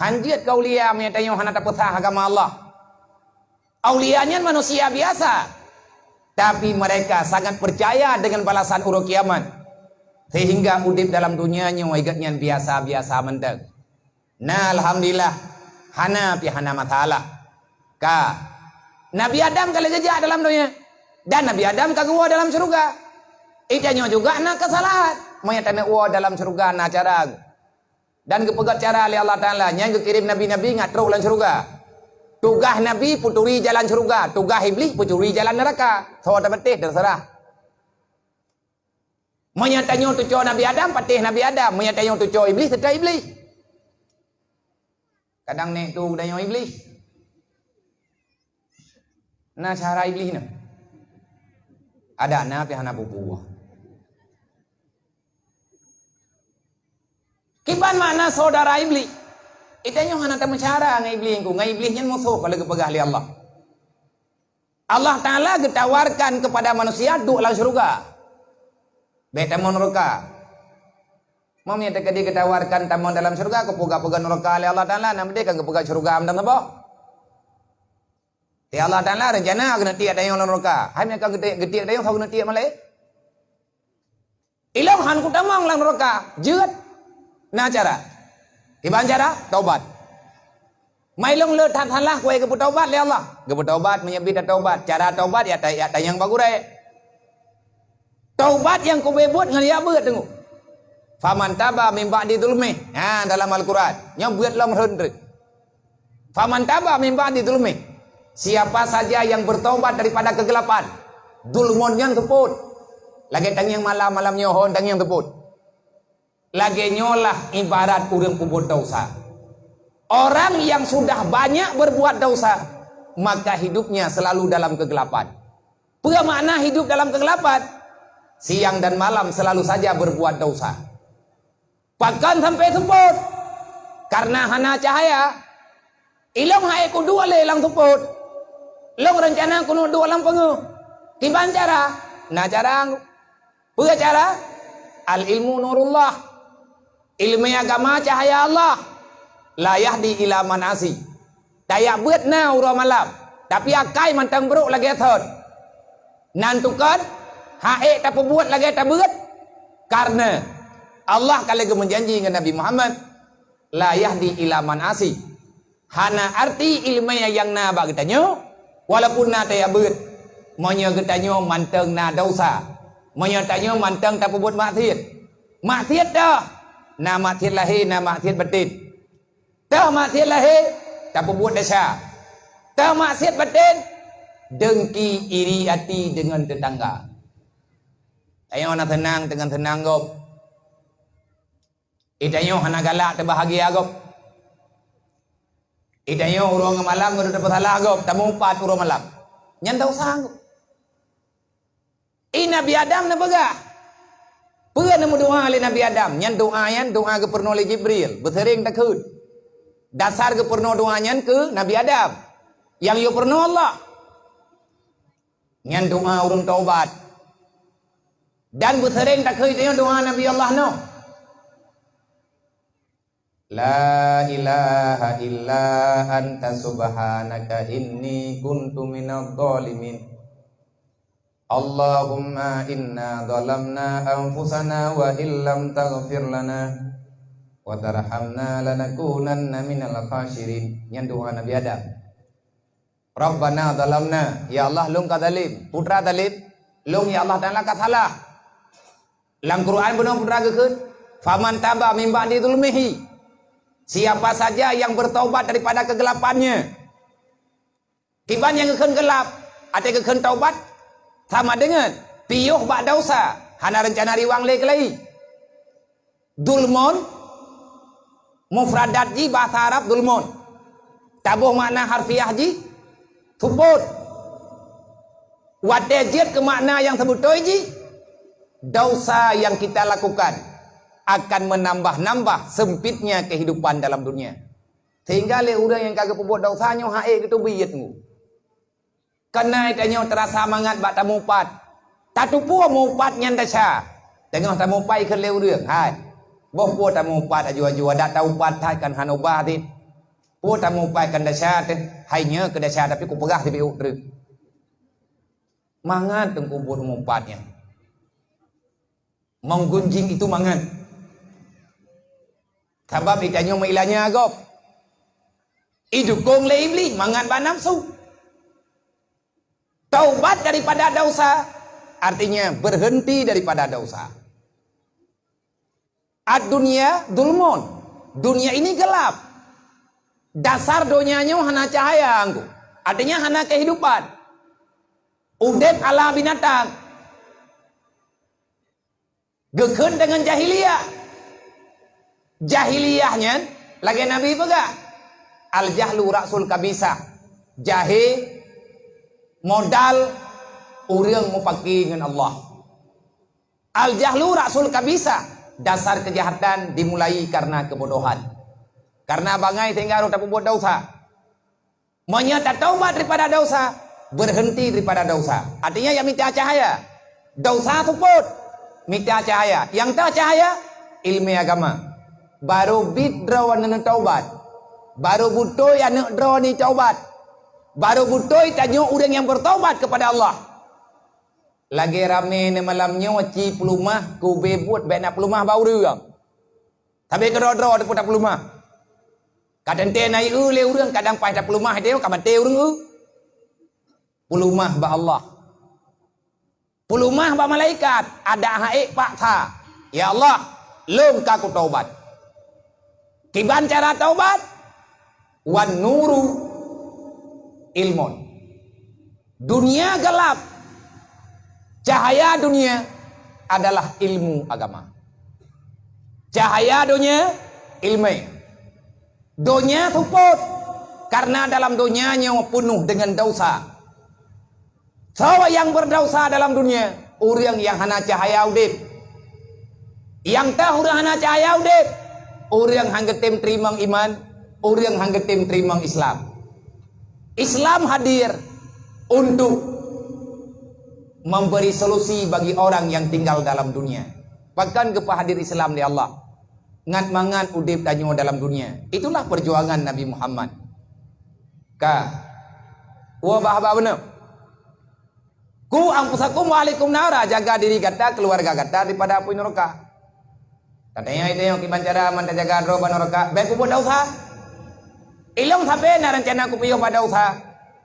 Hanjit ke awliya menyatanya hana tak pesah agama Allah. Awliyanya manusia biasa. Tapi mereka sangat percaya dengan balasan urut kiamat. Sehingga udip dalam dunianya igatnya biasa-biasa mentek. Nah alhamdulillah. Hana masalah. Nabi Adam kalau jejak dalam dunia. Dan Nabi Adam kagua dalam surga. Itanya juga nak kesalahan. Menyatakan dalam surga nak cara. Dan kepegat cara oleh Allah Ta'ala. Yang kekirim Nabi-Nabi ngatruk dalam surga. Tugas Nabi puturi jalan surga. Tugas Iblis puturi jalan neraka. So ada betih terserah. Menyatakan tujuh Nabi Adam patih Nabi Adam. Menyatakan tujuh Iblis tetap Iblis. Kadang nek tu daya iblis. Nah cara iblis ni. Ada anak yang hana bubuh. Kiban mana saudara iblis? Itanya hana tak mencara ngai iblis ku, ngai iblisnya musuh kalau kepegah li Allah. Allah Ta'ala getawarkan kepada manusia duk lang surga. Beta neraka. Mamnya tak dia ketawarkan tamu dalam surga, kepuga-puga neraka oleh Allah Ta'ala, nama dia kan kepuga surga amdang apa? Ya Allah Ta'ala rencana kena tiak dayang neraka. Hai mereka getik dayang kau kena tiak malai. Ilang han ku tamang lang neraka, jeut. Nah cara. Iban cara taubat. Mai long le than lah kue ke taubat le Allah. Ke taubat menyebut taubat. Cara taubat ya yang bagus re. Taubat yang kau buat ngan ya beut tengok. Faman taba min ba'di dzulmi. Ha dalam Al-Qur'an. Yang buat lam hendrik. Faman taba min ba'di dzulmi. Siapa saja yang bertobat daripada kegelapan. Dulmon yang teput. Lagi tang yang malam-malam nyohon tang yang teput. Lagi nyolah ibarat urang kubur dosa. Orang yang sudah banyak berbuat dosa, maka hidupnya selalu dalam kegelapan. Apa makna hidup dalam kegelapan? Siang dan malam selalu saja berbuat dosa. Bahkan sampai teput. Karena hana cahaya. Ilong hai ku dua le lang teput. Long rencana kuno dua lang pengu. Tiban cara? Nah cara apa cara? Al ilmu nurullah. Ilmu agama cahaya Allah. La yahdi ila manasi. Dayak beut na ura malam. Tapi akai mantang beruk lagi thot. Nantukan hae tak buat lagi tak beut. Karena Allah kalau menjanji dengan Nabi Muhammad la yahdi ila manasi. Hana arti ilmu yang na bak kitanya walaupun na dayak beut. Monya kitanya mantang na dosa. Monya tanya mantang tak buat maksiat. Maksiat dah. Na maksiat lahir, na maksiat batin. Dah maksiat lahir, tak buat dasar. Dah maksiat batin, dengki iri hati dengan tetangga. Ayo nak tenang dengan tenang gop. Idayo hana galak terbahagia gop. Idayo urang malam ngadu dapat salah gop, tamu empat urang malam. Nyan tau sanggup. Nabi Adam na baga. Pernah nemu doa oleh Nabi Adam. Nyan doa yan doa ke pernah oleh Jibril. Bertering takut. Dasar ke pernah doa nyan ke Nabi Adam. Yang yo pernah Allah. Nyan doa urung taubat. Dan bertering takut itu doa Nabi Allah no. La ilaha illa anta subhanaka inni kuntu minadh dhalimin. Allahumma inna zalamna anfusana wa illam taghfir lana wa tarhamna lanakunanna minal khasirin. Yang doa Nabi Adam. Rabbana zalamna, ya Allah lung ka zalim, putra zalim, lung ya Allah ta'ala ka salah. Dalam Quran benar putra kekeun, faman taba min ba'di dzulmihi. Siapa saja yang bertaubat daripada kegelapannya. Kiban yang kekeun gelap, ate kekeun taubat sama dengan piyuh bak dosa. Hana rencana riwang le kelai. Dulmon mufradat ji bahasa Arab dulmon. Tabuh makna harfiah ji tuput. Wadajit ke makna yang sebutoi ji. Dosa yang kita lakukan akan menambah-nambah sempitnya kehidupan dalam dunia. Sehingga le orang yang kagak buat dosanya hae gitu biyet ngu. Karena itanya terasa mangat bak tamu pat. Tatu pua mu pat nyan dasar. Tengok tamu pai ke leu reung. Hai. Boh pua tamu pat aju-aju ada tahu pat thai kan hanobah ti. Pua tamu pai kan dasar te. Hainya ke dasar tapi ku pegah ti biuk reung. Mangat tengku buat mu patnya. Menggunjing itu mangat. Sebab itanya mailanya agop. Idukung le iblis mangat ba nafsu. Taubat daripada dosa artinya berhenti daripada dosa. Ad-dunia dulmun. Dunia ini gelap. Dasar dunianya hana cahaya angku. Artinya hana kehidupan. Udep ala binatang. Gekeun dengan jahiliyah. Jahiliyahnya lagi Nabi pegah. Al-jahlu ra'sul kabisah. Jahil modal urang mau pagi dengan Allah. Al-jahlu ra'sul kabisa. Dasar kejahatan dimulai karena kebodohan. Karena bangai tinggal tak buat dosa. Menyata taubat daripada dosa, berhenti daripada dosa. Artinya yang minta cahaya. Dosa tuput, minta cahaya. Yang tak cahaya, ilmu agama. Baru bidrawan dengan taubat. Baru butuh yang nak draw ni taubat. Baru butuh tanya orang yang bertaubat kepada Allah. Lagi rame ni malamnya waci pelumah ku bebut baik nak pelumah bau dia. Tapi kedua-dua dia pun tak pelumah. Kadang dia naik le urang kadang pai tak pelumah dia ka mate urang. Pelumah ba Allah. Pelumah ba malaikat ada haik pak tha. Ya Allah, lung ka ku taubat. Kiban cara taubat? Wan nuru ilmun. Dunia gelap. Cahaya dunia adalah ilmu agama. Cahaya dunia ilmu. Dunia tuput karena dalam dunianya penuh dengan dosa. Siapa yang berdosa dalam dunia? Orang yang hana cahaya udip. Yang tahu orang hana cahaya udip. Orang hanggetim terimang iman, orang hanggetim terimang Islam. Islam hadir untuk memberi solusi bagi orang yang tinggal dalam dunia. Bahkan kepa hadir Islam di Allah. Ngat mangan udip danyo dalam dunia. Itulah perjuangan Nabi Muhammad. Wa bahaba benar. Ku angpusakum waalaikum nara, jaga diri kata keluarga kata daripada api neraka. Katanya itu yang kiban cara man jaga roba neraka. Baik ku buat dosa. Ilong sampai na rencana ku piyo pada dosa.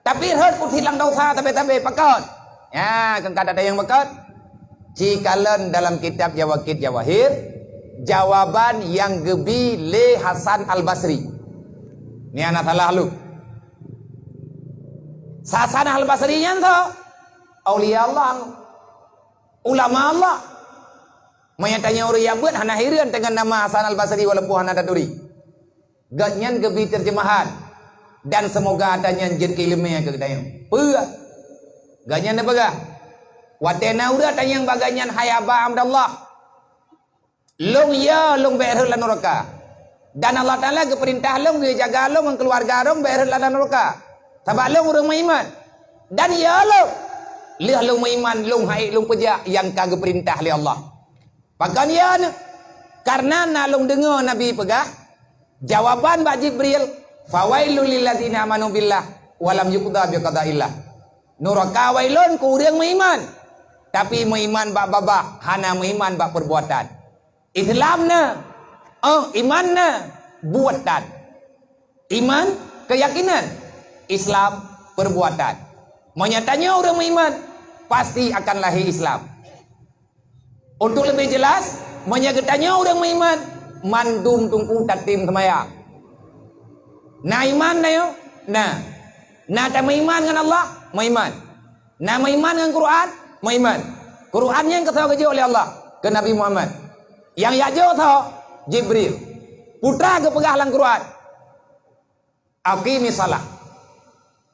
Tapi herd ku hilang dosa tapi pakot. Ya, kan ada yang bekat. Cikalan dalam kitab Jawakit Jawahir, jawaban yang gebi le Hasan Al-Basri. Ini anak salah lu. Hasan Al-Basri nya tu aulia Allah, ulama Allah. Menyatanya orang yang buat hana hirian dengan nama Hasan Al-Basri walaupun hana daduri. Gatnyan gebi terjemahan dan semoga adanya jin ilmiah ke kedayang. Puah. Ganyan na baga. Watena ura tanyang baganyan hayaba amdallah. Long ya long beher la neraka. Dan Allah Taala ke perintah long ge jaga long dengan keluarga long beher la neraka. Sebab long urang maiman. Dan ya long leh long maiman long haik long pejak yang kagak perintah li Allah. Pakan ya karena na long dengar Nabi pegah jawaban Pak Jibril fawailul lil ladzina amanu billah walam yuqda bi qadaillah. Neraka wailun ku urang meiman. Tapi meiman bak babah, hana meiman bak perbuatan. Islamna, imanna buatan. Iman keyakinan, Islam perbuatan. Menyatanya orang meiman pasti akan lahir Islam. Untuk lebih jelas, menyatanya orang meiman mandum tungku tatim semayang. Nah iman na yo, nah tak meiman dengan Allah. Maiman. Nah maiman dengan Quran, maiman. Qurannya yang ketahu kerja oleh Allah ke Nabi Muhammad. Yang ya jauh tahu Jibril. Putra ke pegah lang Quran. Aqimi salah.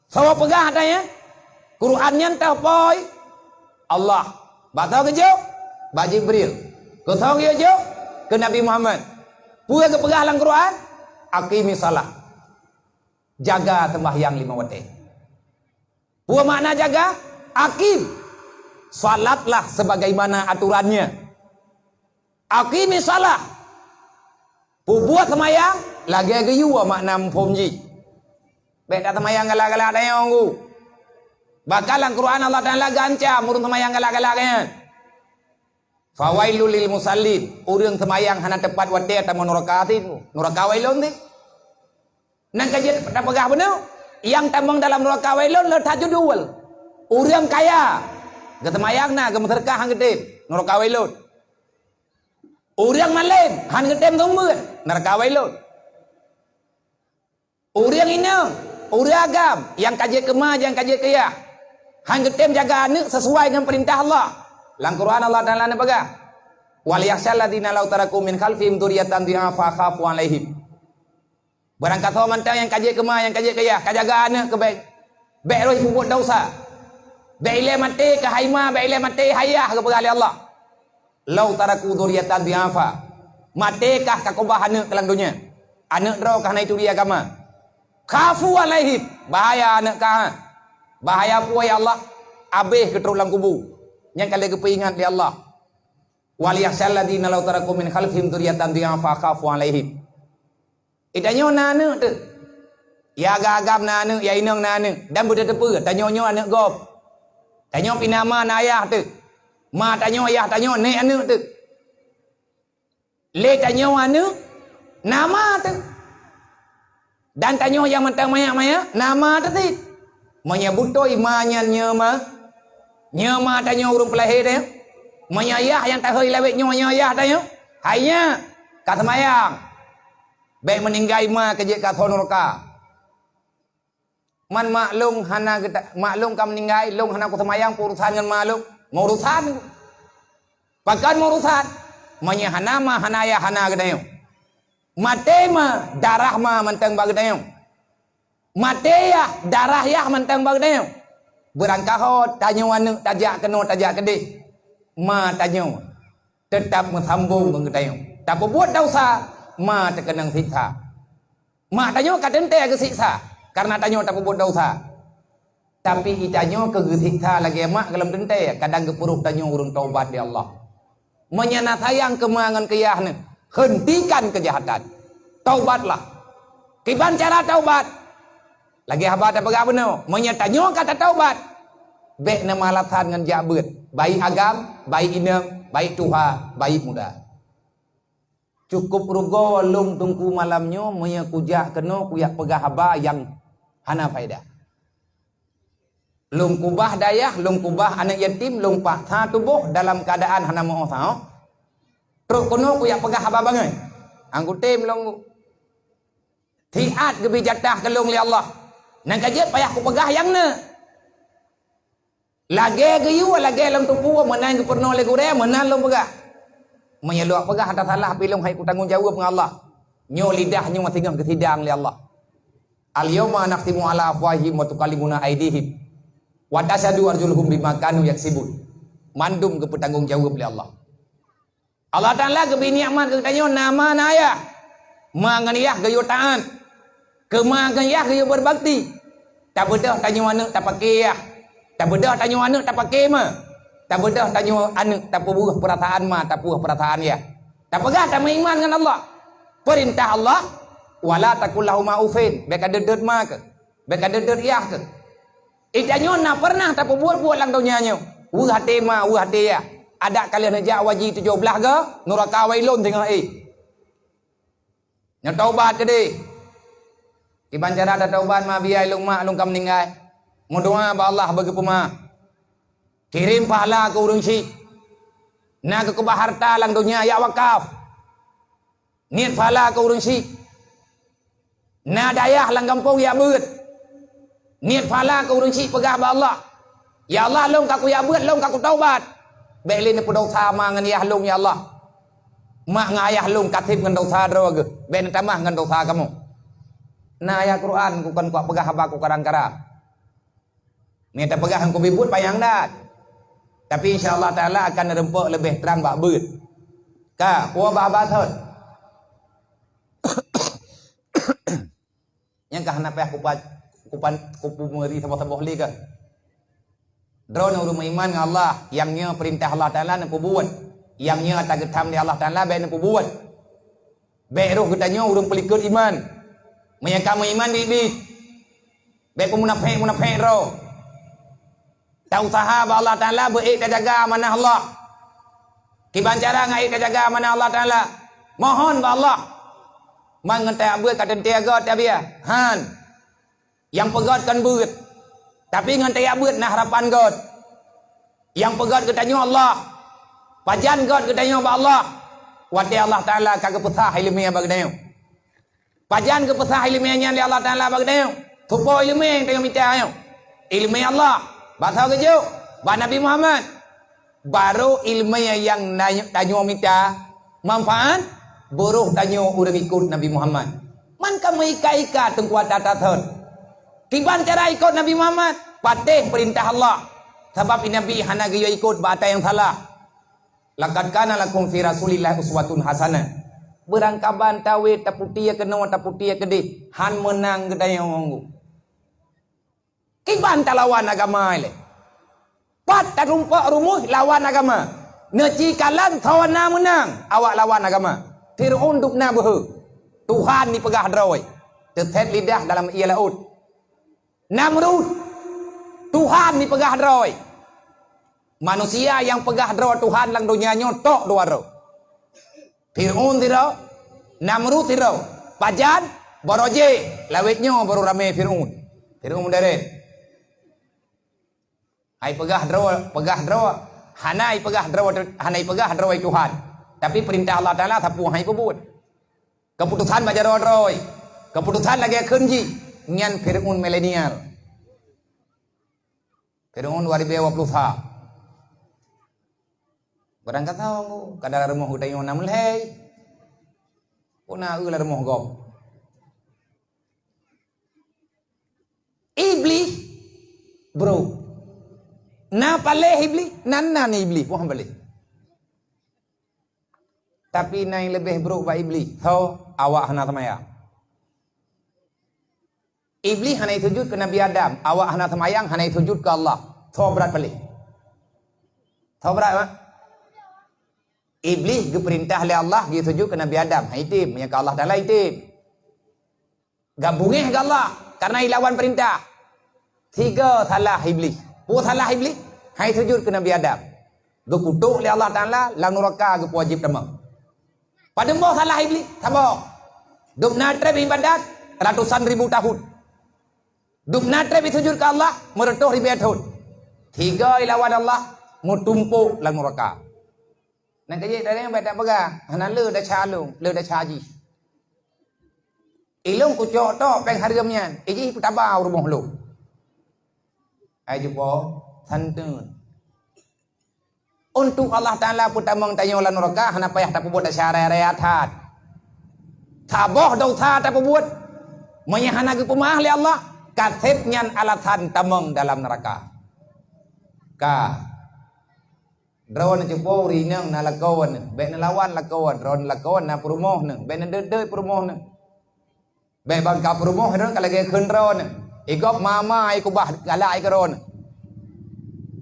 Sawa pegah adanya. Qurannya tahu poi Allah. Batau kerja, Ba Jibril. Ketahu kerja ke Nabi Muhammad. Putra ke pegah lang Quran, aqimi salah. Jaga sembahyang 5 waktu. Buah makna jaga, akim. Salatlah sebagaimana aturannya. Akimi salah. Buat semayang, lagi yuwa makna mpomji. Beda semayang galak-galak ada yang aku. Bakalan Quran Allah Ta'ala gancam, urung semayang galak-galaknya. Fawailul lil musallin. Urung semayang hana tepat wadih atau menurakatin. Nuraka wailun ti. Nang kajian tak pegah benar. Yang tambang dalam neraka wailun le tajud dual. Urang kaya. Getemayang na gemeterkah hang gede neraka wailun. Urang malen han gede tungguan neraka wailun. Urang inang, urang agam yang kaji kemah yang kaji kaya. Hang gede jaga anak sesuai dengan perintah Allah. Lang Quran Allah Taala na baga. Wal yakhshal ladzina law taraku min khalfihim dzurriyyatan dhi'afa khafu 'alaihim. Barang kata mantang yang kaji kemah, yang kaji kaya, kajaga anak ke baik. Baik roh puput dosa. Baik ile mati ke haima, baik ile mati hayah ke pegali Allah. Lau taraku dzurriyyatan dhi'afa. Mati kah kakobah anak kelang dunia. Anak draw kah na itu dia agama. Khafu alaihim. Bahaya anak kah. Bahaya puai Allah. Abih ke terulang kubu. Yang kali kepingat di Allah. Wal yakhshal ladzina law taraku min khalfihim dzurriyyatan dhi'afa khafu alaihim. Itanyo nana tu. Ya agam nana, ya inang nana. Dan budak tepu, tanyo anak gop. Tanyo pinama na ayah tu. Ma tanya ayah tanya ni anak tu. Le tanya anak nama tu. Dan tanya yang mentang maya nama tu ti. Manya butoi ma nyama. Nyama tanya urung pelahir dia. Manya ayah yang tak hoi lawek nyonya ayah tanya. Hanya kata mayang. Baik meninggai ma kerja kat honorka. Man maklum hana kita maklum kam meninggai long hana ku semayang urusan dengan maklum. Mau urusan. Pakan mau urusan. Manya hana ma hana ayah hana kedayo. Mate ma darah ma mentang bagdayo. Mate ya darah ya mentang bagdayo. Berangkahot tanya wana tajak keno tajak kedih. Ma tanya. Tetap mensambung mengedayo. Tak buat dosa, ma terkenang siksa. Ma tanya kat ente ke siksa. Karena tanya tak buat dosa. Tapi itanya ke siksa lagi mak dalam ente kadang kepuruk tanya urung taubat di Allah. Menyana sayang kemangan keyahna. Hentikan kejahatan. Taubatlah. Kiban cara taubat. Lagi habat apa gak benar? Menyatanya kata taubat. Baik nama alasan dengan jabut. Baik agam, baik inang, baik tuha, baik muda. Cukup rugo lung tungku malamnya menya kujak kena kuyak pegah haba yang hana faedah. Lung kubah dayah, lung kubah anak yatim, lung paksa tubuh dalam keadaan hana mau sah. Terus kono kuyak pegah haba bangai. Angku tim lung tiat gebijatah ke lung li Allah. Nang kajet payah ku pegah yang ne. Lagi ke yu lagi lung tupu menang ke perno le gure menang lung pegah. Menyeluak pegah atas salah pilung hai ku tanggung jawab dengan Allah. Nyo lidahnya masih ngam ke sidang li Allah. Al yauma nakhtimu ala afwahihim wa tukallimuna aydihim. Wa tasyhadu arjuluhum bima kanu yaksibun. Mandum ke bertanggung jawab li Allah. Allah Taala ke bini aman ke tanya nama naya. Manganiyah ke yo taat. Kemanganiyah ke yo berbakti. Tak bedah tanya anak tak pakai ya. Tak bedah tanya anak tak pakai mah. Tak bedah tanya anak tak buah perasaan mah, tak buah perasaan ya. Tak pegah tak beriman dengan Allah. Perintah Allah wala takul lahum ufin. Baik ada dedet mah ke. Baik ada dedet ya ke. Itanya nak pernah tak buat lang dunia nya. Wah hati mah, wah hati ya. Ada kalian najak wajib 17 ke neraka wailun tengah nya taubat ke deh. Iban cara ada taubat mah biai lung mak lung kam meninggal. Mau doa ba Allah bagi pema. Kirim pahala ke urang syik. Na ke harta lang dunia ya wakaf. Niat pahala ke urang syik. Na dayah lang kampung ya beut. Niat pahala ke urang syik pegah ba Allah. Ya Allah long kaku ya beut long kaku taubat. Baik lini dosa ma ngan ya long ya Allah. Mak ngayah long katib ngan dosa dro ge. Baik tambah ngan dosa kamu. Nah ayat Quran bukan kuat pegah apa ku karang-karang. Minta pegah ku bibut payang dat. Tapi insyaallah taala akan rempuk lebih terang bak beut. Ka puah ba thot. Yang kah na peh ku meri sabah-sabah li ke. Drone urung iman dengan Allah, yangnya perintah Allah Taala nak buat. Yangnya tak getam di Allah Taala baik nak buat. Baik roh katanya urung pelikut iman. Menyangka iman bibit. Baik munafik roh. Tak usaha ba Allah Taala baik tak jaga amanah Allah. Kiban cara ngai tak jaga amanah Allah Taala. Mohon ba Allah. Mangentai abut kat tiaga tak biar. Han. Yang pegat kan beut. Tapi ngentai abut nah harapan God. Yang pegat katanya Allah. Pajan God katanya ba Allah. Wati Allah Taala kagak pesah ilmiah bagdayo. Pajan ke pesah ilmiahnya li Allah Taala bagdayo. Tupo ilmiah yang minta ayo. Ilmiah Allah. Bahasa kejo. Ba Nabi Muhammad. Baru ilmiah yang tanya minta manfaat. Buruh tanya urang ikut Nabi Muhammad. Man kamu ika-ika tengkuat tatat. Kiban cara ikut Nabi Muhammad. Patih perintah Allah. Sebab Nabi hana gaya ikut bata yang salah. Laqad kana lakum fi Rasulillah uswatun hasanah. Berangkaban tawe taputia kena taputia kedih. Han menang gedaya ngonggu. Kiban lawan agama ile. Pat tak rumpak rumuh lawan agama. Neci kalan tawana menang. Awak lawan agama. Fir'aun dukna behu. Tuhan ni pegah droi. Tetet lidah dalam ia laut. Namrud Tuhan ni pegah droi. Manusia yang pegah draw Tuhan lang dunia nyotok dua draw. Fir'aun tirau, Namrud tirau, Pajan, Boroje, lawetnya baru rame Fir'aun. Fir'aun modern. Hai pegah draw, hanai pegah draw Tuhan. Tapi perintah Allah Taala thapu hai pebut. Keputusan baca draw. Keputusan lagi kenji nyan Fir'aun milenial. Fir'aun 2020. Barang kata aku, kadang rumah kita yang nama leh, puna ular rumah gop. Iblis, bro, na paleh iblis, nana ni iblis, bukan paleh. Tapi naik lebih bro ba iblis, so awak hana semayang. Iblis hana sujud ke Nabi Adam, awak hana semayang, hana sujud ke Allah. So berat paleh. So berat mak. Iblis diperintah oleh Allah dia sujud ke Nabi Adam. Itim yang ke Allah Taala itim. Gabungih ke Allah karena ilawan perintah. Tiga salah iblis. Salah iblis hai sujud ke Nabi Adam. Gekutuk oleh Allah Taala lang neraka ge wajib demam. Pada mo salah iblis sabar. Duk natre ibadat ratusan ribu tahun. Duk natre sujud ke Allah meretuh ribu tahun. Tiga ilawan Allah mutumpuk lang neraka. Nak kerja tadi yang tak pegang. Hana le dah calung, le dah caji. Ilung kucok tok peng hargamnya. Iji tabau rumah lu. Ai jumpa santun. Untuk Allah Taala pun tamang tanya lan neraka hana payah tak buat syara reatat. Taboh dosa tak buat. Menyahana ke pemah li Allah kaset nyan alasan tamang dalam neraka. Ka Drawan cepo rinang na lakawan, be na lawan lakawan, drawan lakawan na perumoh nang, be na dede perumoh nang, be bangka perumoh nang kalagi khun drawan, ikop mama ikubah galak ikron,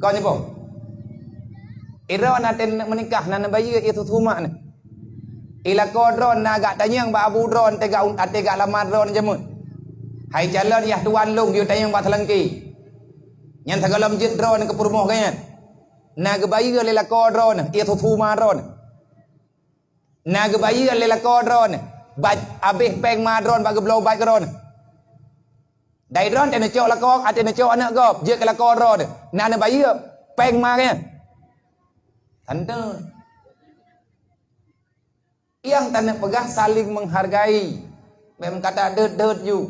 kau ni po, irawan naten menikah na bayi itu tumak nang, ilakau drawan na agak tanyang ba abu drawan tega lamar drawan jemut, hai jalan yah tuan long dia tanyang ba telengki, nyan tagalam jit drawan ke perumoh kanyan. Naga bayi lela kodron, ia tu madron. Naga bayi lela kodron, baj abih peng madron bagi blow baj kodron. Dai dron tena cok la kok, atena cok anak gop, je kala kodron. Nana bayi peng magen. Tante. Yang tanah pegah saling menghargai. Memang kata det you.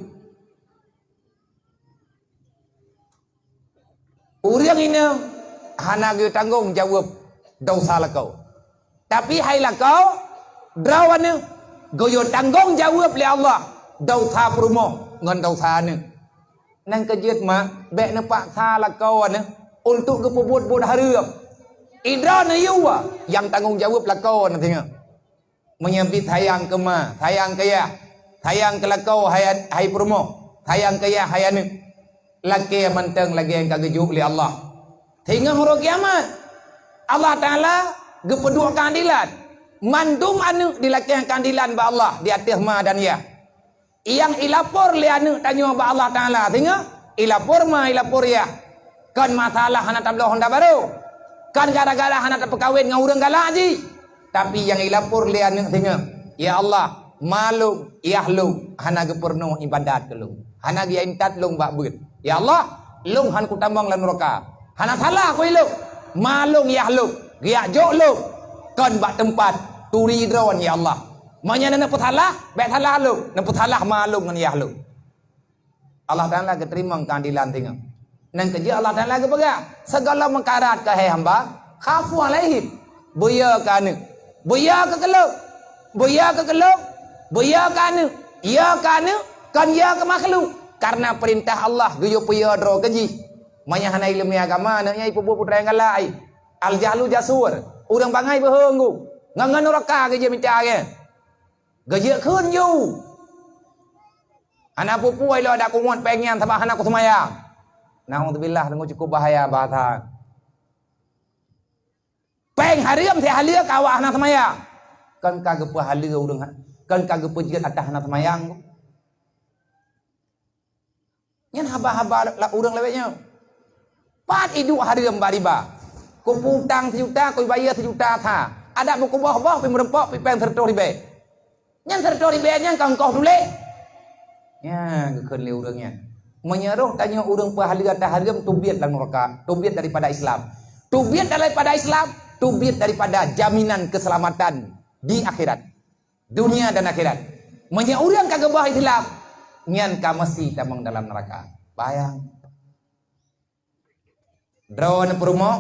Uriang ini hana ge tanggung jawab dosa la kau. Tapi hai la kau drawane goyo tanggung jawab le Allah dosa perumoh ngan dosa ne. Nang kejet ma be ne paksa la kau ne untuk ke pebut hareup. Indra ne yuwa yang tanggung jawab la kau ne tengok. Menyambit hayang ke ma, hayang ke ya, hayang ke la kau hai perumoh, hayang ke ya hayane. Laki manteng lagi yang kagejuk le Allah. Hingga hari kiamat Allah Ta'ala gepedua keadilan mandum anu dilakih keadilan ba Allah di atas ma dan ya yang ilapor li anu tanya ba Allah Ta'ala hingga ilapor ma ilapor ya kan masalah hana tabloh honda baru kan gara-gara hana terpekawin dengan orang galak ji tapi yang ilapor li anu hingga ya Allah malum yahlum hana gepurno ibadat ke lu hana dia intat lung ba beut ya Allah lung han ku tambang lan neraka hana salah aku iluk malung yahluk giak jokluk kan bak tempat turi drawan ya Allah manya nak putalah bek salah lu nak putalah malung ngan yahluk Allah Taala keterima keadilan tengok nang kerja Allah Taala ke pegang segala mengkarat ke hai hamba khafu alaihim buya kanu buya ke keluk buya ke keluk buya kanu ya kanu kan ya ke makhluk karena perintah Allah guyo puya dro keji manya hana ilmu agama nanya ibu putra yang galai al jahlu jasur urang bangai behenggu ngangan neraka ke je minta ke gaje khun yu anak pupu ai lo ada kuat pengen sabah anak ku semayang naudzubillah dengan cukup bahaya bahasa peng hariam teh halia ka awak anak semayang kan kagep halia urang kan kagep jeut atah anak semayang nyen haba-haba urang lewetnya Pat iduk hariam bariba. Ku putang sejuta, ku bayar sejuta tha. Ada buku bawah pi merempok pi peng serto ribe. Nyan serto ribe nyan kau dule. Ya, keun li urangnya. Menyeruh tanya urang pahala taharim tubiat dalam neraka, tubiat daripada Islam. Tubiat daripada Islam, tubiat daripada jaminan keselamatan di akhirat. Dunia dan akhirat. Menyeruh urang kagak bah Islam, nyan ka mesti tamang dalam neraka. Bayang. Drone perumo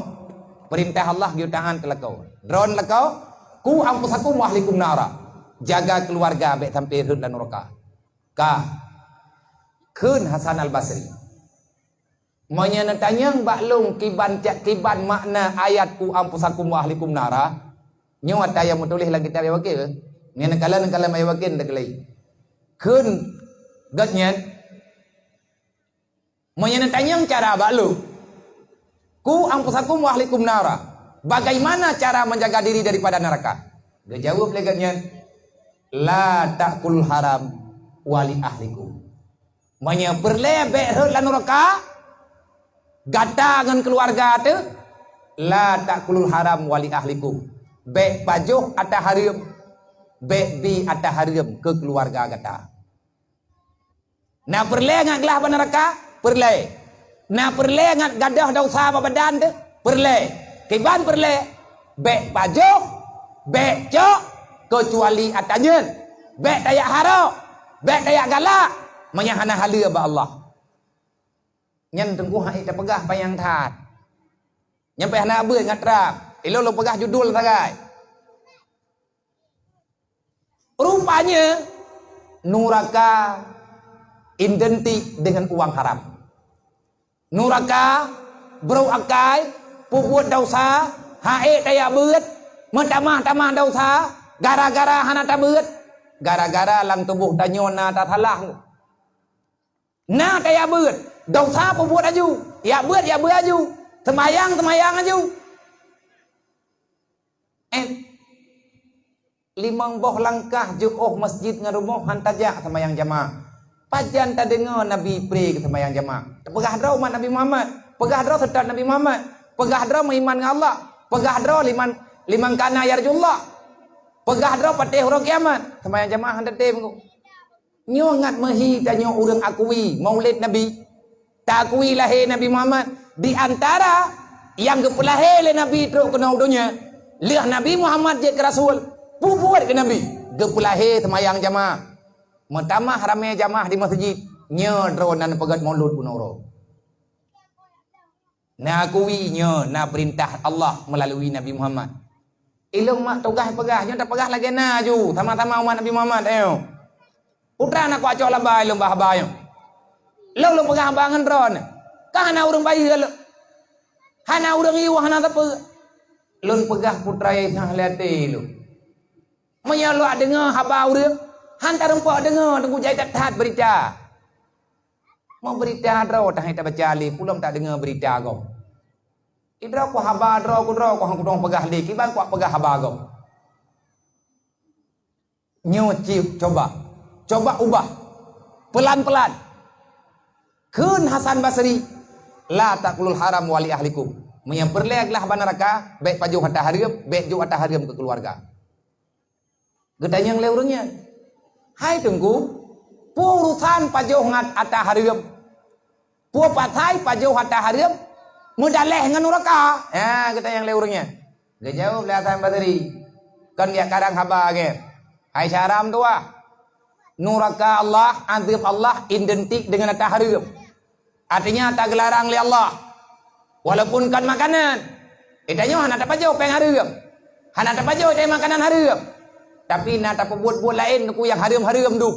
perintah Allah giutangan ke lekau. Drone lekau ku ampusakum wa ahlikum nara. Jaga keluarga baik sampai hud dan neraka. Ka keun Hasan Al-Basri. Monya tanyang baklung kiban makna ayat ku ampusakum wa ahlikum nara. Nyo ada yang menulis lagi tabi wakil. Ni nakala mai wakil dak lai. Keun gatnya monya tanyang cara baklung ku ampusakum wa ahlikum nara. Bagaimana cara menjaga diri daripada neraka? Dia jawab leganya, la ta'kul haram wali ahlikum. Manya berlebek hela neraka, gata dengan keluarga tu, la ta'kulul haram wali ahlikum. Bek pajuh atau harim, bek bi atau harim ke keluarga gata. Nah berle ngak gelah neraka, berle. Nah perle ngat gadah dosa badan tu perle kiban perle bek pajuh bek cok kecuali atanya bek dayak haro bek dayak galak menyahana halia ba Allah nyen tengku hai ta pegah payang that nyampe hana beut ngatrak ilo lo pegah judul sagai rupanya neraka identik dengan uang haram. Neraka bro akai pubuat dosa hae daya beut mentamah dosa gara-gara hana ta beut gara-gara lang tubuh danyona ta thalah na daya beut dosa pubuat aju ya beut aju semayang aju limang boh langkah juk masjid ngarumoh hantajak semayang jamaah. Pajan tak dengar Nabi pray ke sembahyang jamaah. Pegah draw umat Nabi Muhammad, pegah draw sedar Nabi Muhammad, pegah draw mengiman dengan Allah, pegah draw liman kana yarjullah, pegah draw patih huruf kiamat. Sembahyang jamaah hendak tem. Nyo ngat mehi tanyo urang akui Maulid Nabi. Tak akui lahir Nabi Muhammad di antara yang gepelahir le Nabi teruk kena dunia. Liah Nabi Muhammad je ke Rasul, pubuat ke Nabi, gepelahir sembahyang jamaah. Pertama haramnya jamaah di masjid nya dronan pegat maulud punoro. Na akui nya na perintah Allah melalui Nabi Muhammad. Ilung mak tugas pegah nya tak pegah lagi na ju sama-sama umat Nabi Muhammad ayo. Putra nak kuacok labai lum bahabayo. Lo pegah bangan dron. Ka hana urang bayi lo. Hana urang iu hana tape. Lun pegah putra yang liate lo. Maya lo dengar haba urang hantar empok dengar tunggu jai tak tahat berita. Mau berita draw tak kita baca li pulang tak dengar berita kau. Idra ku haba draw ku hang kudong pegah li kiban ku pegah haba kau. Nyuci coba ubah pelan-pelan. Keun Hasan Basri la taqulul haram wali ahlikum. Menyang berleglah neraka baik pajuh hatta harim baik ju hatta harim ke keluarga. Gedanyang leurungnya hai tunggu purusan pajuh ngat ata harim pu patai pajuh ata harim mudaleh ngan neraka ya kita yang leurnya dia jawab Hasan Basri kan dia kadang haba ge hai syaram tua neraka Allah azab Allah identik dengan ata harim artinya tak gelarang li Allah walaupun kan makanan itanya hana ta pajuh peng harim hana ta pajuh dia makanan harim. Tapi nak tak buat lain aku yang haram-haram tu.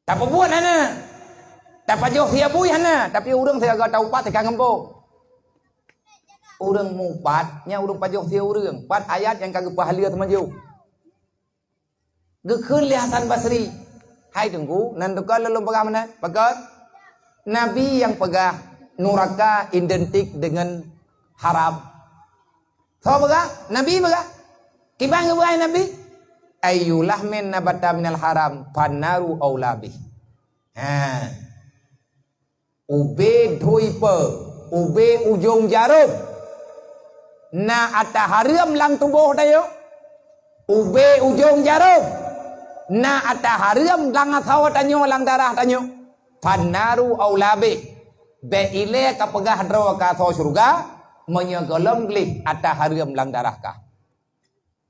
Tak buat hana. Tak pajuh sia bui hana, tapi urang saya agak tahu pat tekan ngembok. Urang mupat nya urang pajuh sia urang. Pat ayat yang kagak pahala temaju. Gekeun li Hasan Basri. Hai tunggu, nan tukar lalu pegah mana? Pegat. Nabi yang pegah neraka identik dengan haram. So pegah, Nabi pegah. Kibang pegah Nabi. Ayyulah min nabata minal haram panaru aulabi. Ha. Ube doi pe ube ujung jarum na ataharim lang tubuh tayo ube ujung jarum na ataharim lang athaw tanyo lang darah tanyo fanaru aulabe be ile kapagah draw ka tho surga menyegelam glih ataharim lang darah ka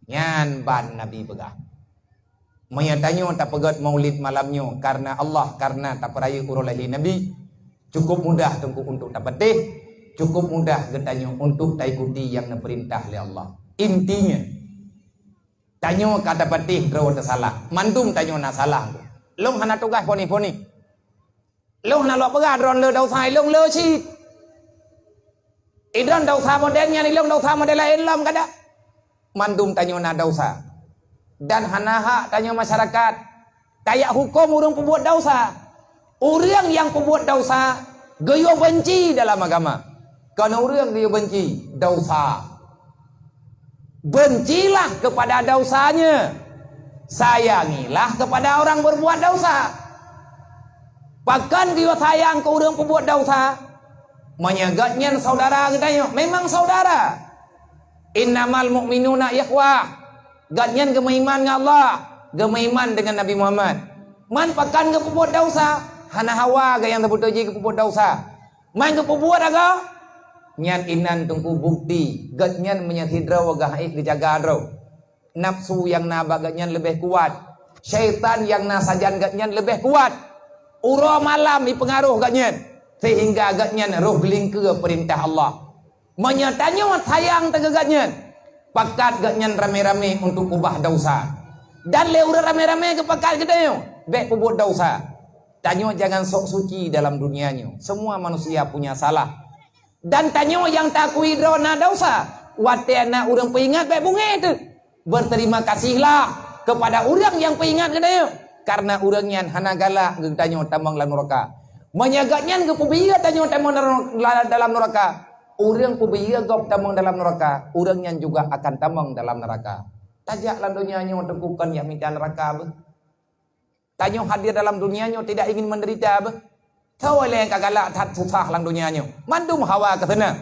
nyan ban nabi begah menyatanyo tak pegat maulid malamnyo karena Allah karena tak peraya urulahi nabi cukup mudah tengku untuk tak petih cukup mudah getanyo untuk tak ikuti yang diperintah oleh Allah. Intinya tanyo kata patih draw salah. Mandum tanyo na salah. Long hana tugas poni-poni. Long hana lo pegah dron le dau sai long le chi. Idron dau sa modelnya ni long dau sa model lain lam kada. Mandum tanyo na dau sa. Dan hana hak tanyo masyarakat. Kayak hukum urang pembuat dosa. Orang yang pembuat dosa gayo benci dalam agama. Karena orang dia benci dosa. Bencilah kepada dosanya. Sayangilah kepada orang berbuat dosa. Bahkan dia sayang ke orang berbuat dosa. Menyagatnya saudara katanya. Memang saudara. Innamal mu'minuna ikhwah. Gatnya gemaiman dengan Allah. Gemaiman dengan Nabi Muhammad. Man pakan ke berbuat dosa. Hana hawa yang terputuji ke berbuat dosa. Man ke berbuat agak. Nyan inan tungku bukti gatnyan menyatidra wagah dijaga draw nafsu yang naba gatnyan lebih kuat syaitan yang nasajan gatnyan lebih kuat uro malam dipengaruh gatnyan sehingga gatnyan roh geling ke perintah Allah menyatanya sayang tega gatnyan pakat gatnyan rame-rame untuk ubah dosa dan leura rame-rame ke pakat gatnyan bek pebut dosa tanyo jangan sok suci dalam dunianya semua manusia punya salah. Dan tanyo yang takui drona dosa. Watiana orang peingat baik bunga itu. Berterima kasihlah kepada orang yang peingat katanya. Karena orangnya hana galak tanyo tambang dalam neraka. Menyagatnya ke pubiya tanyo tambang dalam neraka. Orang pubiya gop tambang dalam neraka. Orangnya juga akan tambang dalam neraka. Tajak dalam dunianya tegukan yang minta neraka. Tanyo hadir dalam dunianya tidak ingin menderita. Tahu yang kagalak tak susah dalam dunianya. Mandum hawa ke sana.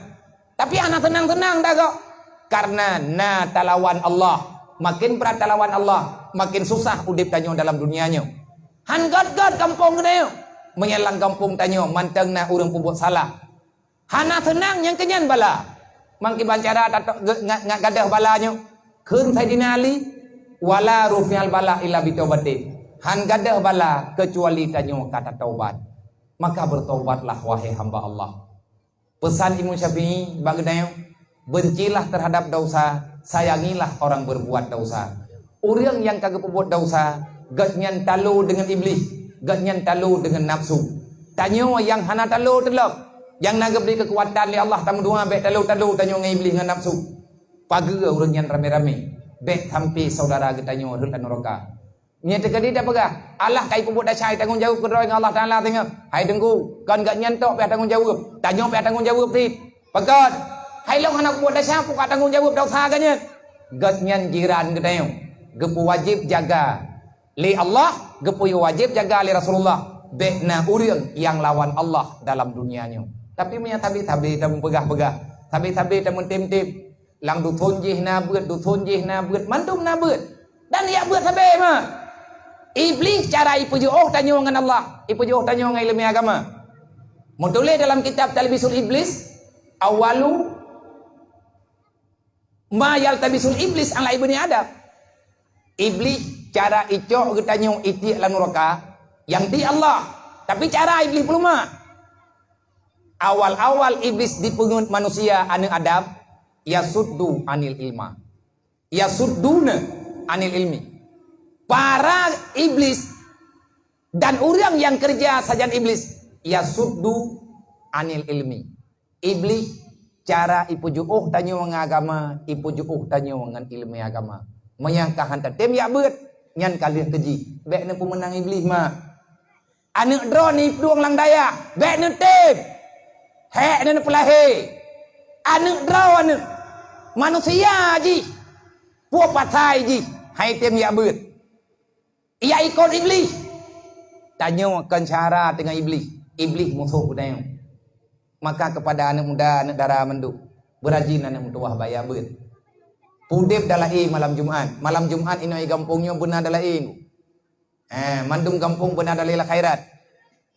Tapi anak tenang-tenang dah kok. Karena na talawan Allah. Makin berat talawan Allah. Makin susah udip tanyo dalam dunianya. Han gad-gad kampung dia. Menyelang kampung tanyo. Manteng na orang pembuat salah. Hana tenang yang kenyan bala. Mangki bancara ngak gadah balanya. Kun Sayyidina Ali. Wala rufial bala illa bitaubatin. Han gadah bala kecuali tanyo kata taubat. Maka bertobatlah wahai hamba Allah. Pesan Imam Syafi'i bagainya bencilah terhadap dosa, sayangilah orang berbuat dosa. Orang yang kagak berbuat dosa, gatnyan talu dengan iblis, gatnyan talu dengan nafsu. Tanyo yang hana talu telok, yang naga beri kekuatan li Allah tamu dua bek talu tanyo dengan iblis dengan nafsu. Pagi orang yang rame-rame, bek sampai saudara getanyo huruf neraka. Nyata kadi dah pegah. Allah kai pebut dah cai tanggung jawab kedoi dengan Allah Taala tengok. Hai dengku, kan gak nyantok pe tanggung jawab. Tanyo pe tanggung jawab ti. Pegat. Hai long anak pebut dah siapa ka tanggung jawab dosa ganyan. Gat nyan jiran gedayo. Gepu wajib jaga li Allah, gepu wajib jaga li Rasulullah. Bekna urang yang lawan Allah dalam dunianya. Tapi punya tabi-tabi tamu pegah-pegah. Tabi-tabi tamu tim-tim. Lang du thon jih na beut, mandum na beut. Dan ya beut tabe mah. Iblis cara ipujuh tanyo dengan Allah, ipujuh tanyo dengan ilmu agama. Menulis dalam kitab Talbisul Iblis, awalu ma yaltabisul iblis ala ibni Adam. Iblis cara icok getanyo iti lan neraka yang di Allah, tapi cara iblis belum mah. Awal-awal iblis dipungut manusia anu Adam, yasuddu anil ilma. Yasudduna anil ilmi. Para iblis dan orang yang kerja sajan iblis yasuddu anil ilmi. Iblis cara ipujuh tanyo ngagama, ipujuh tanyo ngan ilmu agama. Menyangka hantar tem ya beut nyan kalian keji. Bek ne pemenang iblis mah. Anu drone ni peluang lang daya. Bek ne tem. Hek ne pelahe. Anu drone manusia ji. Puak patai ji. Hai tem ya beut. Ia ikut iblis. Tanya kan cara dengan iblis. Iblis musuh budaya. Maka kepada anak muda, anak dara menduk, berajin anak mutuah bayar ber. Pudip dalai malam Jumat. Malam Jumat ini kampungnya benar dalai. Mandum kampung benar dalai khairat.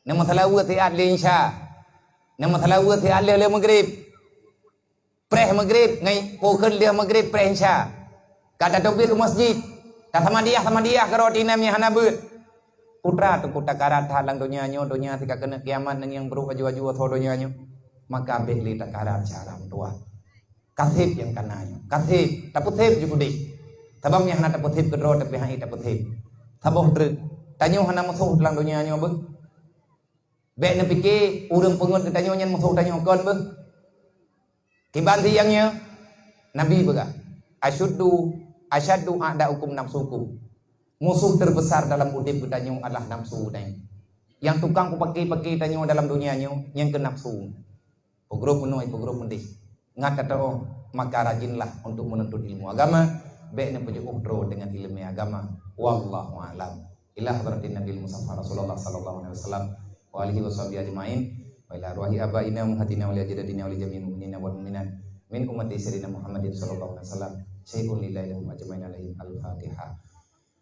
Nama salawat tiad le insya. Nama salawat tiad le maghrib. Preh maghrib ngai pokon dia maghrib preh insya. Kada topik ke masjid. Tak sama dia ke rotina mi hana ber. Putra tu putra karat halang dunia tika kena kiamat nang yang beru aju-aju atau dunia nyo. Maka beli tak karat cara tua. Kasih yang kananya. Kasih tak putih juga deh. Sababnya hana tak putih kedro tapi hai tak putih. Sabab ter. Tanyo hana musuh dalam dunia nyo ber. Bek ne fikir urang pengun ke tanyo nyan musuh tanyo kon ber. Tiban tiangnya Nabi berkata, asyaddu a'da'ukum nafsukum. Musuh terbesar dalam udip tanyo adalah nafsu tanyo. Yang tukang ku pakai tanyo dalam dunia nyo yang ke nafsu. Pogro penuh, pogro mendih. Ngat kata maka rajinlah untuk menuntut ilmu agama. Baik yang pujuk udro dengan ilmu agama. Wallahu a'lam. Ila hadratin Nabi Mustafa Rasulullah sallallahu alaihi wasallam wa alihi washabihi ajmain. Wa ila arwahi abaina muhatina wa liajadina wa lijami'il mu'minina wal mu'minat min ummati sayyidina Muhammadin sallallahu alaihi wasallam. Syai'un lillahi lahum ajmain alaihim al-Fatihah.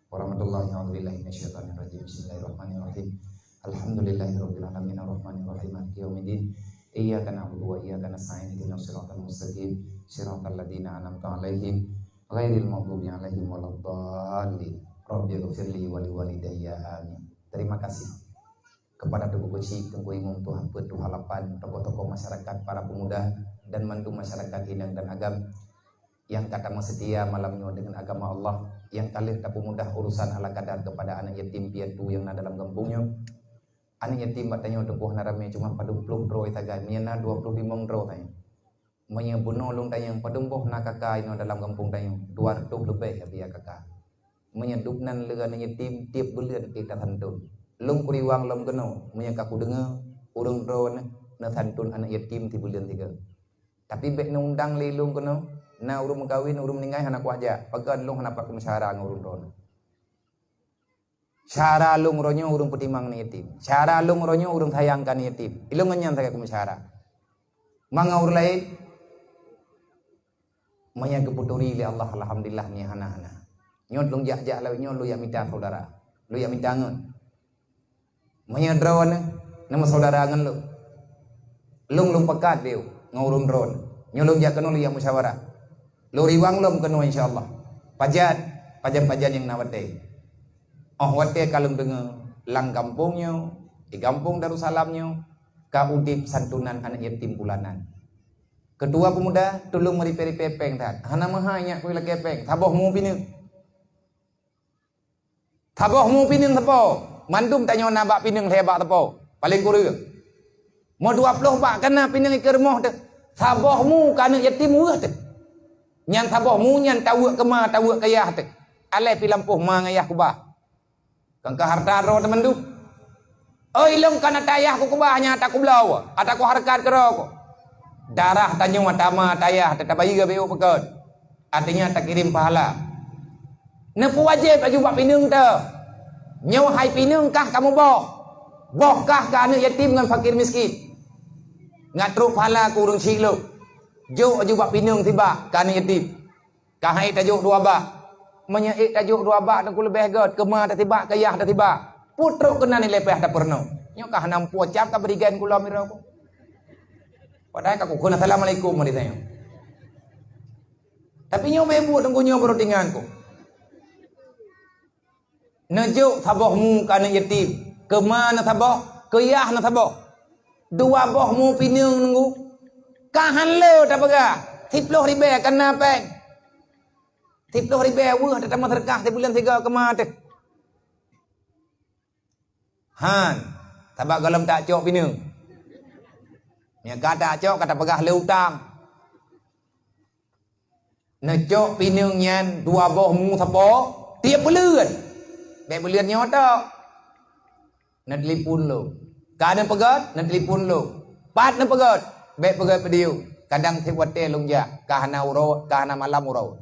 Warahmatullahi wabarakatuh. Minasyaitonir rajim. Bismillahirrahmanirrahim. Alhamdulillahirabbil alamin arrahmanir rahim maliki yaumiddin. Iyyaka na'budu wa iyyaka nasta'in ihdinas siratal mustaqim siratal ladzina an'amta 'alaihim ghairil maghdubi 'alaihim waladdallin. Rabbighfirli wa liwalidayya amin. Terima kasih kepada Tugu Kecik, Tugu Imam Tuhan Petu Halapan, tokoh-tokoh masyarakat, para pemuda dan mandu masyarakat Hinang dan Agam yang kata setia malamnya dengan agama Allah, yang kali tak mudah urusan ala kadar kepada anak yatim piatu yang ada dalam kampungnya. Anak yatim batanya untuk narame cuma padung plung bro itaga miana 25 bro tanya. Manya bunolong tanya padung boh nakaka ino dalam kampung tanya 200 lebih ya biya kakak. Manya duknan lega anak yatim tiap bulan kita tantun. Lung kuriwang lom keno manya kaku dengar urang bro na tantun anak yatim ti bulan 3. Tapi bek undang lelung keno na urung kawin urung meninggal anak waja pagan lung hanapak musyawarah ngurung bro. Cara lung ronyo urung putimang ni yatim. Cara lung ronyo urung sayangkan yatim. Ilung nganyan saya kumasyara. Mga urlay maya keputuri li Allah alhamdulillah ni hana-hana. Nyot lung jak-jak lawi nyot lu ya minta saudara. Lu ya minta ngon. Maya drawan nama saudara ngan lu. Lung pekat dia ngurung drone. Nyolong jak kenu lu ya musyawarah. Lu riwang lum kenu insyaallah. Pajan yang nawate. Oh wate kalung dengar lang kampungnya, di kampung Darussalamnya, ka udip santunan anak yatim bulanan. Kedua pemuda tolong meriperi pepeng tat. Hana mahanya kuila kepeng. Taboh mu pineng. Tapo. Mandum tanya nabak pineng hebak tapo. Paling kurang. Mau 20 bak kena pineng ke rumah tu. Taboh mu kana yatim murah tu. Nyan taboh mu nyan tawak kema tawak kayah tu. Alai pilampuh ma ngayah kubah. Kangka harta ro teman tu. Oi long kana tayah ku kubahnya tak ku belau. Ataku harkat ke ro. Darah tanyo matama tayah tetap bayi ke beu pekot. Artinya tak kirim pahala. Nepu wajib aju bak pinung tu. Nyaw hai pinung kah kamu boh. Boh kah ka anak yatim dengan fakir miskin. Ngatruk pahala ku urung ciluk. Jo aju bak pinung tiba ka anak yatim. Kah hai tajuk 2 bak. Menyaik tajuk 2 bak dan ku lebih god kema dah tiba kayah dah tiba putruk kena ni lepeh dah pernah nyok kah nampu cap ka berigan kula mira ko padahal aku kena assalamualaikum mau ditanya tapi nyok bebu tunggu nyok berutingan ko najuk sabohmu kana yatim kemana saboh kayah na saboh 2 bohmu pinung nunggu kahan le tak pegah 10 ribu kena peng 10 ribu wah datang masyarakat di bulan 3 kemana Han tabak galam tak cok pinung nya kata cok kata pegah le utang na cok pinung nyan 2 boh mu sapo tiap bulan be bulan nyoto na telefon lo kada pegat na telefon lo pat na pegat be pegat pediu kadang tiwate lungja kahana uro kahana malam uro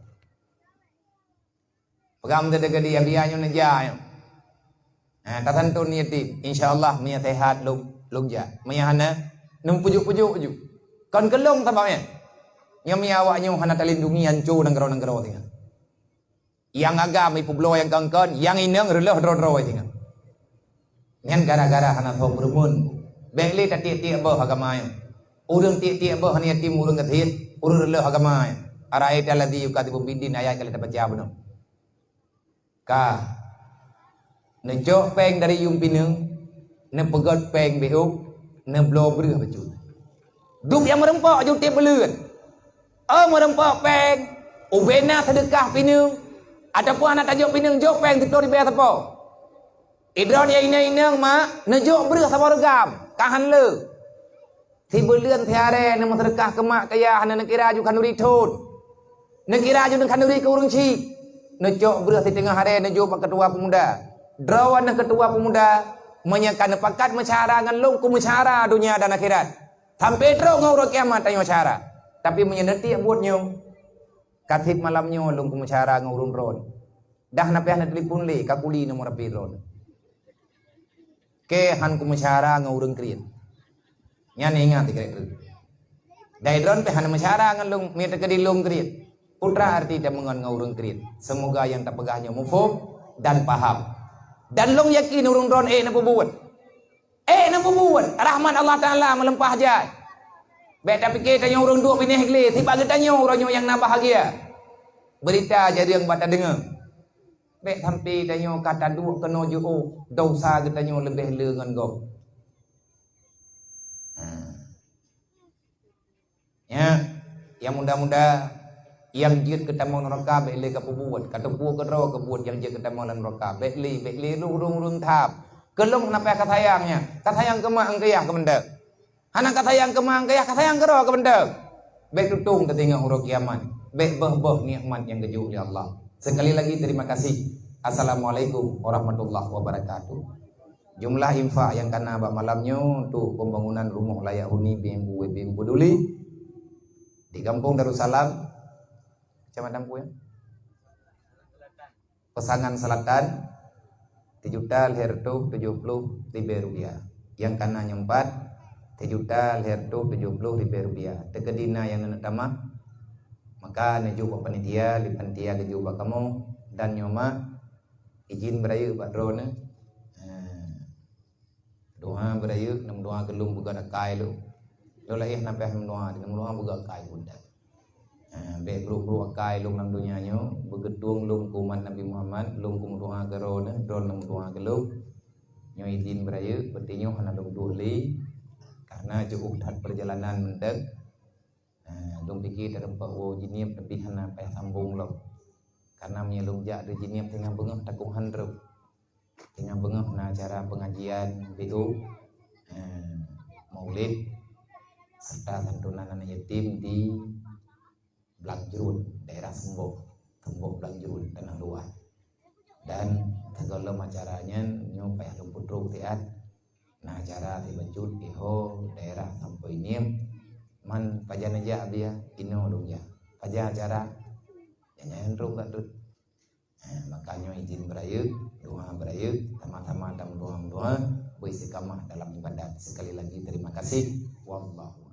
Pegam terdekat dia biarnya neja. Tak tentu niati. InsyaAllah mia sehat lungja. Mia hana nem pujuk-pujuk ju kon kelong tabaknya nyami awaknya hana talindungi ancu nang-nang tinggal yang agam ipu blo yang kangkon yang ineng releh ro tinggal ngan gara-gara hana tho berumun bengli tati bah agama urang ti bah hanya tim urang kathit urang releh agama araita alladhi yukadibu bidin ayat kali baca benar ka nejok peng dari yung pineng ne pegot peng beuk ne blo breh baju duk yang merempok jutip belut merempok peng ubena sedekah pineng ataupun anak tajuk pineng jok peng titor di bayar tepo idron yang ineng mak ne jok breh sama regam kahan le si belian tiare ne sedekah ke mak kaya hana nekira ju kanuri thot nekira ju kanuri ke urang ci ne jok breh di tengah hari ne jok ketua pemuda drawan ketua pemuda menyakan pakat mecara ngan long ku mecara dunia dan akhirat sampai terus ngau kiamat ayo cara tapi menyeneti buat nyong katip malamnya long ku mecara ngurun ron dah nape hana telepon le kakuli nomor api ron ke han ku mecara ngurun kriet nyan ingat kira dai ron pe hana mecara ngan long meta ke di long kriet putra arti dia mengon ngurun kriet semoga yang tak pegahnya mufhum dan paham dan long yakin urung ron na bubuat na bubuat rahmat Allah Ta'ala melempah jat beta fikir tanya urung dua pinih geli tiba tanya orang yang nak bahagia berita jadi yang bata dengar bet sampai tanya kata dua kena ju dosa tanya lebih lengan go ya yang muda-muda yang jid ketemu neraka beli ke pubuat kata buat ke rawa ke buat yang jid ketemu neraka beli urung thap kelong napa kata sayang ke mak angkayah ke benda anak kata sayang ke mak angkayah kata sayang ke rawa ke benda baik tutung ketinggal huruf kiamat baik bah nikmat yang keju oleh Allah. Sekali lagi terima kasih. Assalamualaikum warahmatullahi wabarakatuh. Jumlah infak yang kena abad malamnya untuk pembangunan rumah layak huni BMU Peduli di Kampung Darussalam Kecamatan Puya Pesangan Selatan 7.70 rupiah. Yang kana nyempat 7.70 rupiah. Tekedina yang nak tamah maka neju panitia di panitia keju kamu dan nyoma izin berayu badrone doa berayu nam doa gelum buka kai lu lo lah nampai ham doa di nam doa buka kai bunda be bro kai lung nang dunia nyo begetung lung kuman Nabi Muhammad lung kum doa gerone don nam doa gelum nyo izin berayu bertinyo hana lung duhli karena cukup dat perjalanan mendek dong pikir dalam bawa jiniap tapi hana payah sambung lo karena menyelung jak ada jiniap tengah bengah takung handrep tengah bengah na acara pengajian BU maulid serta santunan anak yatim di Blangjerun daerah Sembok Blangjerun Tanah Luar dan segala acaranya nyo payah lumput ruk tiat nah acara dibencut iho daerah sampai niem man pajan aja abia ino dong ya pajan acara jangan rung tak tut makanya izin berayu doa berayu sama-sama dalam doa beristiqamah dalam ibadat. Sekali lagi terima kasih. Wallahu